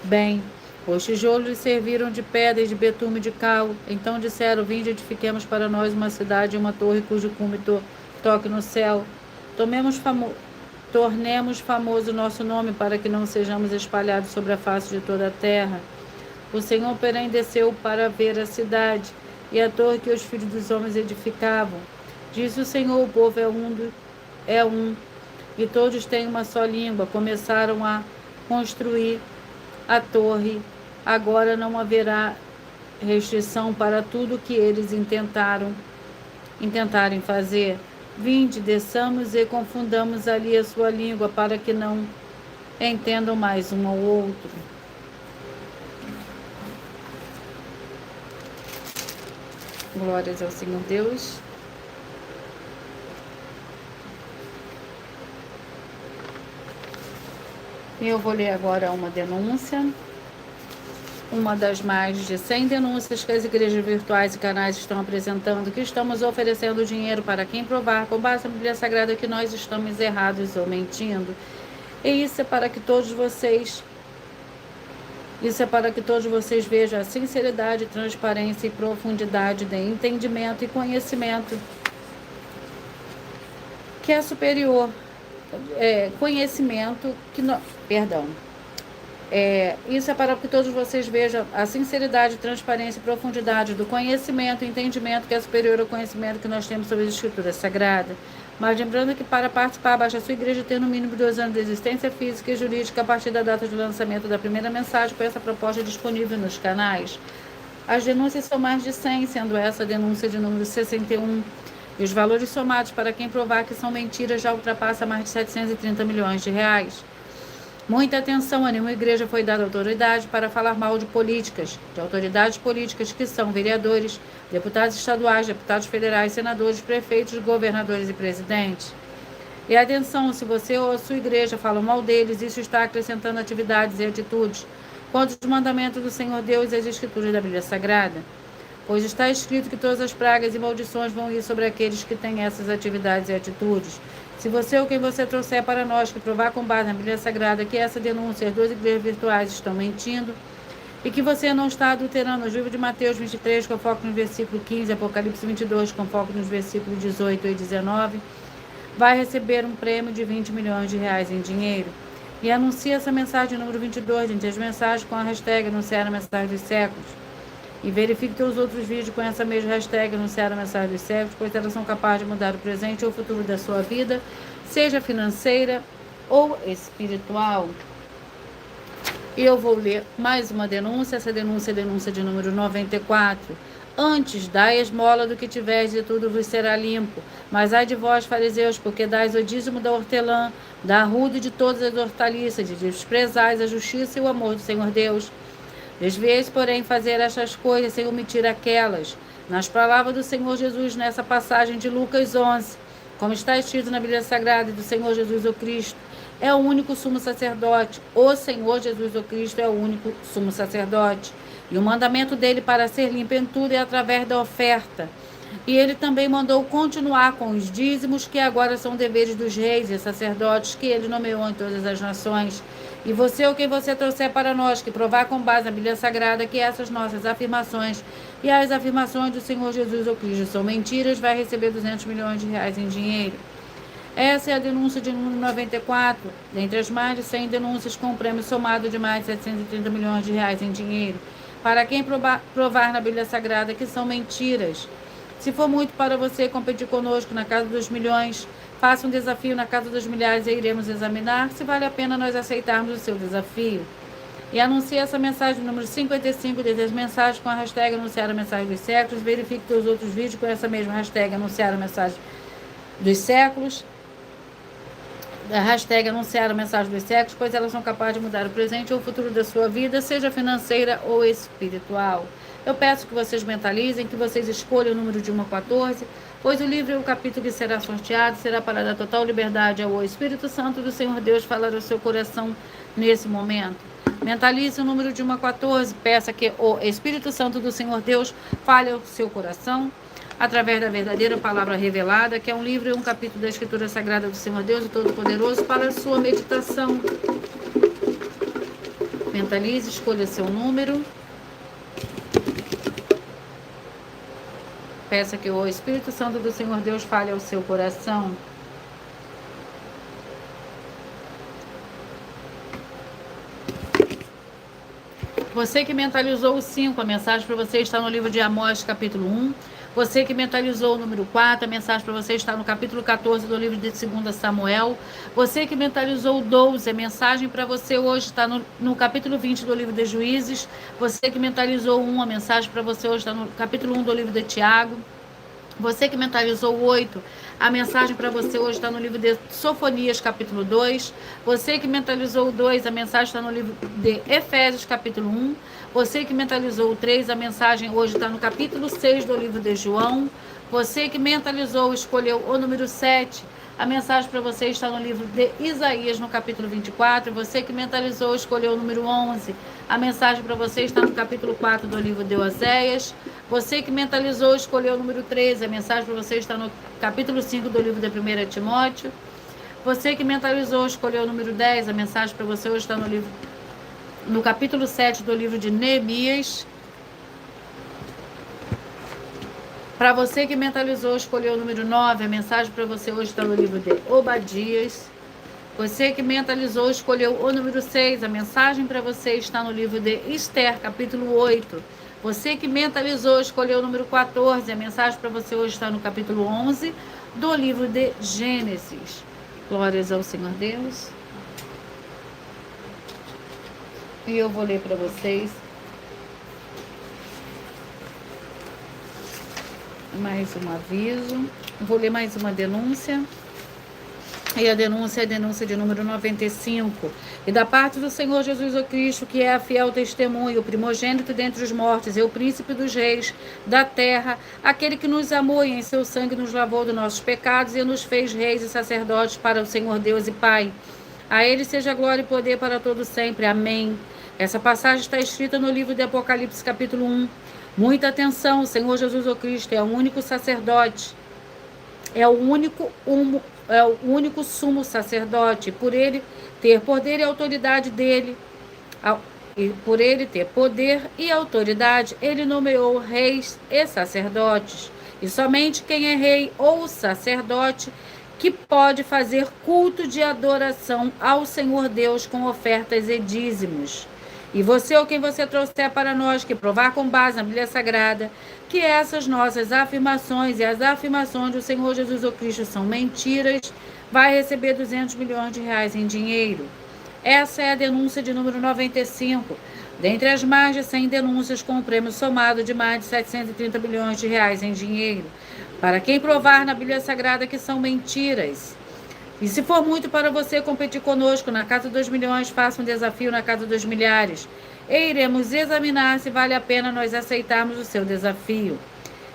[SPEAKER 1] Bem, os tijolos lhes serviram de pedra e de betume de cal. Então disseram: vinde, edifiquemos para nós uma cidade e uma torre cujo cume toque no céu. Tornemos famoso o nosso nome, para que não sejamos espalhados sobre a face de toda a terra. O Senhor, porém, desceu para ver a cidade e a torre que os filhos dos homens edificavam. Disse o Senhor: o povo é um, e todos têm uma só língua. Começaram a construir a torre. Agora não haverá restrição para tudo o que eles intentarem fazer. Vinde, desçamos e confundamos ali a sua língua, para que não entendam mais um ao outro. Glórias ao Senhor Deus. E eu vou ler agora uma denúncia. Uma das mais de 100 denúncias que as igrejas virtuais e canais estão apresentando, que estamos oferecendo dinheiro para quem provar, com base na Bíblia Sagrada, que nós estamos errados ou mentindo. E isso é para que todos vocês vejam a sinceridade, transparência e profundidade de entendimento e conhecimento que é superior. Isso é para que todos vocês vejam a sinceridade, transparência e profundidade do conhecimento e entendimento que é superior ao conhecimento que nós temos sobre as Escrituras Sagradas. Mas lembrando que para participar, basta a sua igreja ter no mínimo 2 anos de existência física e jurídica a partir da data de lançamento da primeira mensagem com essa proposta disponível nos canais. As denúncias são mais de 100, sendo essa a denúncia de número 61. E os valores somados para quem provar que são mentiras já ultrapassa mais de 730 milhões de reais. Muita atenção, a nenhuma igreja foi dada autoridade para falar mal de autoridades políticas que são vereadores, deputados estaduais, deputados federais, senadores, prefeitos, governadores e presidentes. E atenção, se você ou a sua igreja falam mal deles, isso está acrescentando atividades e atitudes contra os mandamentos do Senhor Deus e as escrituras da Bíblia Sagrada. Pois está escrito que todas as pragas e maldições vão ir sobre aqueles que têm essas atividades e atitudes. Se você ou quem você trouxer para nós que provar com base na Bíblia Sagrada que essa denúncia, as duas igrejas virtuais estão mentindo, e que você não está adulterando os livros de Mateus 23, com foco no versículo 15, Apocalipse 22, com foco nos versículos 18 e 19, vai receber um prêmio de 20 milhões de reais em dinheiro. E anuncie essa mensagem número 22, entre as mensagens com a hashtag Anunciar a Mensagem dos Séculos. E verifique os outros vídeos com essa mesma hashtag Anunciar a Mensagem dos Séculos, pois elas são capazes de mudar o presente ou o futuro da sua vida, seja financeira ou espiritual. E eu vou ler mais uma denúncia. Essa denúncia é a denúncia de número 94. Antes dai a esmola do que tiveres e tudo vos será limpo. Mas ai de vós, fariseus, porque dais o dízimo da hortelã, da arruda e de todas as hortaliças, e desprezais a justiça e o amor do Senhor Deus. Desvieis, porém, fazer estas coisas sem omitir aquelas. Nas palavras do Senhor Jesus, nessa passagem de Lucas 11, como está escrito na Bíblia Sagrada, do Senhor Jesus o Cristo, é o único sumo sacerdote. O Senhor Jesus o Cristo é o único sumo sacerdote. E o mandamento dele para ser limpo em tudo é através da oferta. E ele também mandou continuar com os dízimos, que agora são deveres dos reis e sacerdotes, que ele nomeou em todas as nações. E você ou quem você trouxer para nós, que provar com base na Bíblia Sagrada que essas nossas afirmações e as afirmações do Senhor Jesus o Cristo são mentiras, vai receber 200 milhões de reais em dinheiro. Essa é a denúncia de número 94, dentre as mais de 100 denúncias com um prêmio somado de mais de 730 milhões de reais em dinheiro, para quem provar na Bíblia Sagrada que são mentiras. Se for muito para você competir conosco na Casa dos Milhões, faça um desafio na Casa dos Milhares e iremos examinar se vale a pena nós aceitarmos o seu desafio. E anuncie essa mensagem número 55, dentre as mensagens com a hashtag Anunciar a Mensagem dos Séculos. Verifique os outros vídeos com essa mesma hashtag Anunciar a Mensagem dos Séculos. A hashtag Anunciar a Mensagem dos Séculos, pois elas são capazes de mudar o presente ou o futuro da sua vida, seja financeira ou espiritual. Eu peço que vocês mentalizem, que vocês escolham o número de 1 a 14, pois o livro e o capítulo que será sorteado será para dar total liberdade ao Espírito Santo do Senhor Deus falar ao seu coração nesse momento. Mentalize o número de 1 a 14, peça que o Espírito Santo do Senhor Deus fale ao seu coração, através da verdadeira palavra revelada, que é um livro e um capítulo da Escritura Sagrada do Senhor Deus, o Todo-Poderoso, para a sua meditação. Mentalize, escolha seu número. Peça que o Espírito Santo do Senhor Deus fale ao seu coração. Você que mentalizou o 5, a mensagem para você está no livro de Amós, capítulo 1. Você que mentalizou o número 4, a mensagem para você está no capítulo 14 do livro de 2 Samuel. Você que mentalizou o 12, a mensagem para você hoje está no capítulo 20 do livro de Juízes. Você que mentalizou o 1, a mensagem para você hoje está no capítulo 1 do livro de Tiago. Você que mentalizou o 8, a mensagem para você hoje está no livro de Sofonias, capítulo 2. Você que mentalizou o 2, a mensagem está no livro de Efésios, capítulo 1. Você que mentalizou o 3, a mensagem hoje está no capítulo 6 do livro de João. Você que mentalizou, escolheu o número 7, a mensagem para você está no livro de Isaías, no capítulo 24. Você que mentalizou, escolheu o número 11, a mensagem para você está no capítulo 4 do livro de Oséias. Você que mentalizou, escolheu o número 13, a mensagem para você está no capítulo 5 do livro de 1 Timóteo. Você que mentalizou, escolheu o número 10, a mensagem para você hoje está no capítulo 7 do livro de Neemias. Para você que mentalizou, escolheu o número 9, a mensagem para você hoje está no livro de Obadias. Você que mentalizou, escolheu o número 6, a mensagem para você está no livro de Esther, capítulo 8. Você que mentalizou, escolheu o número 14, a mensagem para você hoje está no capítulo 11 do livro de Gênesis. Glórias ao Senhor Deus. E eu vou ler para vocês mais um aviso. Vou ler mais uma denúncia. E a denúncia é a denúncia de número 95. E da parte do Senhor Jesus o Cristo, que é a fiel testemunha, o primogênito dentre os mortos, e o príncipe dos reis da terra, aquele que nos amou e em seu sangue nos lavou dos nossos pecados e nos fez reis e sacerdotes para o Senhor Deus e Pai. A ele seja glória e poder para todo sempre. Amém. Essa passagem está escrita no livro de Apocalipse, capítulo 1. Muita atenção, o Senhor Jesus o Cristo é o único sacerdote, é o único sumo sacerdote. Por ele ter poder e autoridade dele, por ele ter poder e autoridade, ele nomeou reis e sacerdotes. E somente quem é rei ou sacerdote que pode fazer culto de adoração ao Senhor Deus com ofertas e dízimos. E você ou quem você trouxer para nós que provar com base na Bíblia Sagrada que essas nossas afirmações e as afirmações do Senhor Jesus o Cristo são mentiras, vai receber 200 milhões de reais em dinheiro. Essa é a denúncia de número 95, dentre as mais de 100 denúncias com um prêmio somado de mais de 730 milhões de reais em dinheiro, para quem provar na Bíblia Sagrada que são mentiras. E se for muito para você competir conosco na Casa dos Milhões, faça um desafio na Casa dos Milhares. E iremos examinar se vale a pena nós aceitarmos o seu desafio.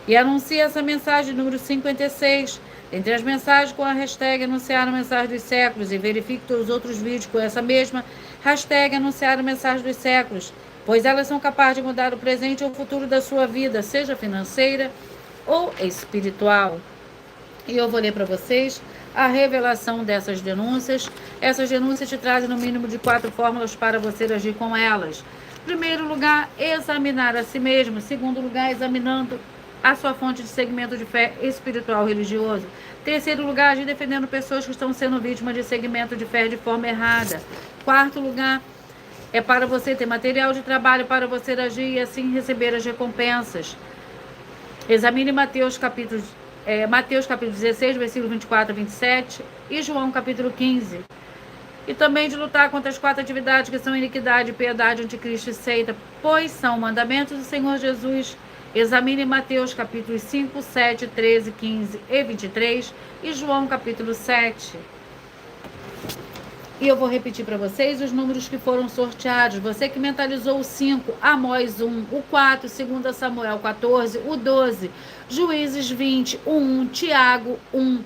[SPEAKER 1] E anuncie essa mensagem número 56. Entre as mensagens com a hashtag Anunciar a Mensagem dos Séculos, e verifique todos os outros vídeos com essa mesma hashtag Anunciar a Mensagem dos Séculos, pois elas são capazes de mudar o presente ou o futuro da sua vida, seja financeira ou espiritual. E eu vou ler para vocês a revelação dessas denúncias. Essas denúncias te trazem no mínimo de 4 fórmulas para você agir com elas. Primeiro lugar, examinar a si mesmo. Segundo lugar, examinando a sua fonte de segmento de fé espiritual religioso. Terceiro lugar, agir defendendo pessoas que estão sendo vítimas de segmento de fé de forma errada. Quarto lugar, é para você ter material de trabalho para você agir e assim receber as recompensas. Examine Mateus capítulo 16, versículo 24 a 27 e João capítulo 15. E também de lutar contra as 4 atividades que são iniquidade, piedade, anticristo e seita, pois são mandamentos do Senhor Jesus. Examine Mateus capítulos 5, 7, 13, 15 e 23 e João capítulo 7. E eu vou repetir para vocês os números que foram sorteados. Você que mentalizou o 5, Amós 1, o 4, 2 Samuel 14, o 12, Juízes 20, o 1, Tiago 1,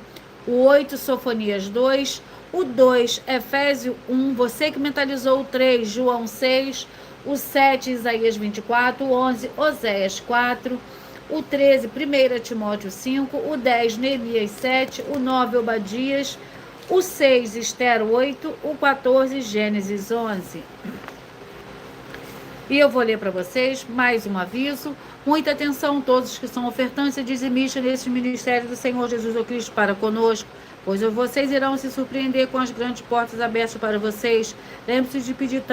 [SPEAKER 1] o 8, Sofonias 2, o 2, Efésio 1, você que mentalizou o 3, João 6, o 7, Isaías 24, o 11, Oséias 4, o 13, 1 Timóteo 5, o 10, Neemias 7, o 9, Obadias, o 6, Esther 8, o 14, Gênesis 11. E eu vou ler para vocês mais um aviso. Muita atenção, todos que são ofertantes e dizimistas nesse ministério do Senhor Jesus o Cristo para conosco, pois vocês irão se surpreender com as grandes portas abertas para vocês. Lembre-se de pedir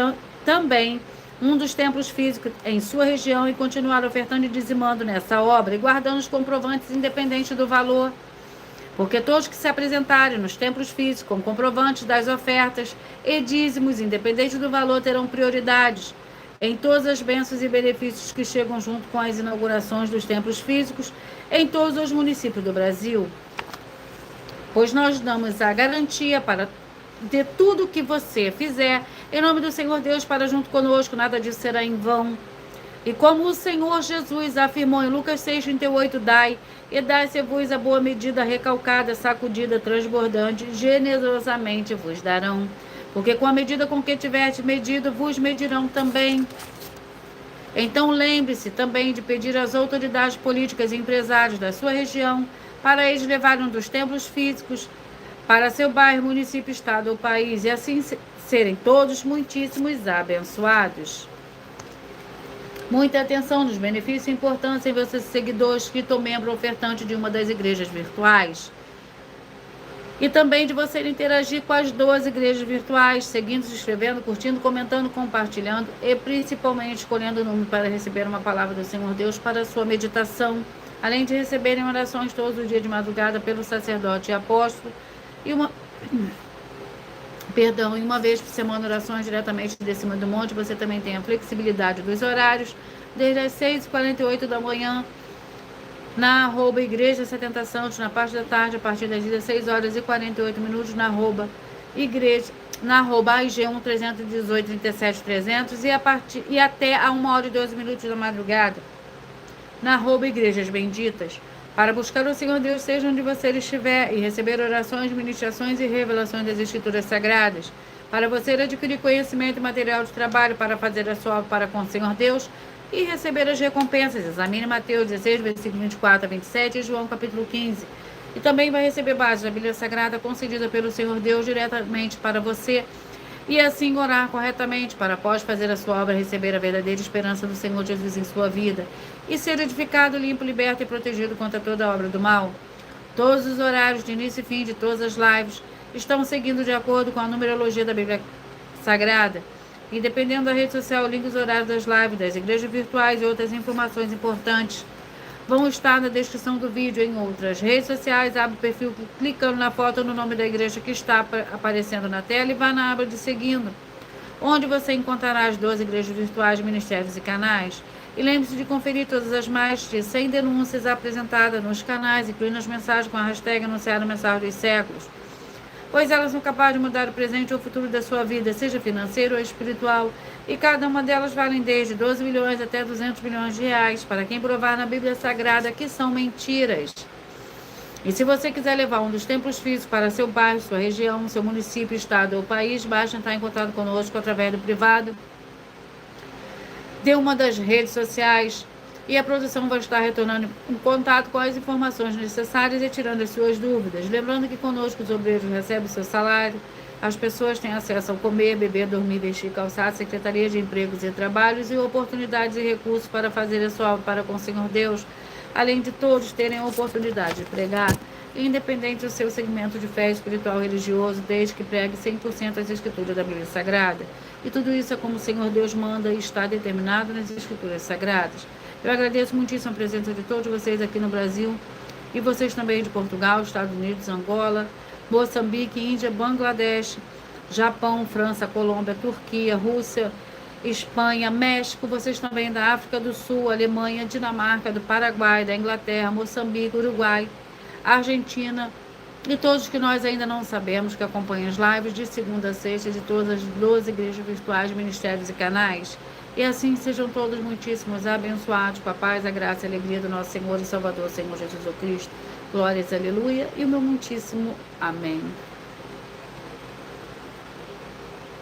[SPEAKER 1] também um dos templos físicos em sua região e continuar ofertando e dizimando nessa obra e guardando os comprovantes independente do valor. Porque todos que se apresentarem nos templos físicos com comprovantes das ofertas e dízimos, independente do valor, terão prioridades em todas as bênçãos e benefícios que chegam junto com as inaugurações dos templos físicos em todos os municípios do Brasil. Pois nós damos a garantia de tudo que você fizer, em nome do Senhor Deus, para junto conosco, nada disso será em vão. E como o Senhor Jesus afirmou em Lucas 6,38, dai, e dai-se-vos a boa medida, recalcada, sacudida, transbordante, generosamente vos darão. Porque com a medida com que tiverdes medido, vos medirão também. Então lembre-se também de pedir às autoridades políticas e empresários da sua região, para eles levarem um dos templos físicos para seu bairro, município, estado ou país, e assim serem todos muitíssimos abençoados. Muita atenção nos benefícios e importância em você ser seguidor, inscrito ou membro ofertante de uma das igrejas virtuais. E também de você interagir com as 12 igrejas virtuais, seguindo, se inscrevendo, curtindo, comentando, compartilhando e principalmente escolhendo o número para receber uma palavra do Senhor Deus para a sua meditação, além de receberem orações todos os dias de madrugada pelo sacerdote e apóstolo e uma vez por semana orações diretamente de cima do monte. Você também tem a flexibilidade dos horários, desde as 6h48 da manhã na arroba Igreja 70 Santos, na parte da tarde, a partir das 16 horas e 48 minutos, na arroba Igreja, na arroba AIG1 318 37 300 e até a 1 hora e 12 minutos da madrugada, na arroba Igrejas Benditas, para buscar o Senhor Deus, seja onde você estiver, e receber orações, ministrações e revelações das Escrituras Sagradas, para você adquirir conhecimento e material de trabalho para fazer a sua obra para com o Senhor Deus e receber as recompensas. Examine Mateus 16, versículo 24 a 27 e João capítulo 15. E também vai receber base da Bíblia Sagrada concedida pelo Senhor Deus diretamente para você e assim orar corretamente para, após fazer a sua obra, receber a verdadeira esperança do Senhor Jesus em sua vida e ser edificado, limpo, liberto e protegido contra toda a obra do mal. Todos os horários de início e fim de todas as lives estão seguindo de acordo com a numerologia da Bíblia Sagrada. E dependendo da rede social, o link dos horários das lives, das igrejas virtuais e outras informações importantes vão estar na descrição do vídeo. Em outras redes sociais, abre o perfil clicando na foto no nome da igreja que está aparecendo na tela e vá na aba de seguindo, onde você encontrará as 12 igrejas virtuais, ministérios e canais. E lembre-se de conferir todas as mais de 100 denúncias apresentadas nos canais, incluindo as mensagens com a hashtag anunciada mensagem dos séculos, pois elas são capazes de mudar o presente ou o futuro da sua vida, seja financeiro ou espiritual, e cada uma delas valem desde 12 milhões até 200 milhões de reais, para quem provar na Bíblia Sagrada que são mentiras. E se você quiser levar um dos templos físicos para seu bairro, sua região, seu município, estado ou país, basta entrar em contato conosco através do privado de uma das redes sociais, e a produção vai estar retornando em contato com as informações necessárias e tirando as suas dúvidas. Lembrando que conosco os obreiros recebem o seu salário, as pessoas têm acesso ao comer, beber, dormir, vestir, calçar, Secretaria de Empregos e Trabalhos e oportunidades e recursos para fazer a sua obra para com o Senhor Deus, além de todos terem a oportunidade de pregar, independente do seu segmento de fé espiritual ou religioso, desde que pregue 100% as Escrituras da Bíblia Sagrada. E tudo isso é como o Senhor Deus manda e está determinado nas Escrituras Sagradas. Eu agradeço muitíssimo a presença de todos vocês aqui no Brasil e vocês também de Portugal, Estados Unidos, Angola, Moçambique, Índia, Bangladesh, Japão, França, Colômbia, Turquia, Rússia, Espanha, México, vocês também da África do Sul, Alemanha, Dinamarca, do Paraguai, da Inglaterra, Moçambique, Uruguai, Argentina e todos que nós ainda não sabemos que acompanham as lives de segunda a sexta de todas as 12 igrejas virtuais, ministérios e canais. E assim sejam todos muitíssimos abençoados com a paz, a graça e a alegria do nosso Senhor e Salvador, Senhor Jesus Cristo. Glórias, aleluia, e o meu muitíssimo amém.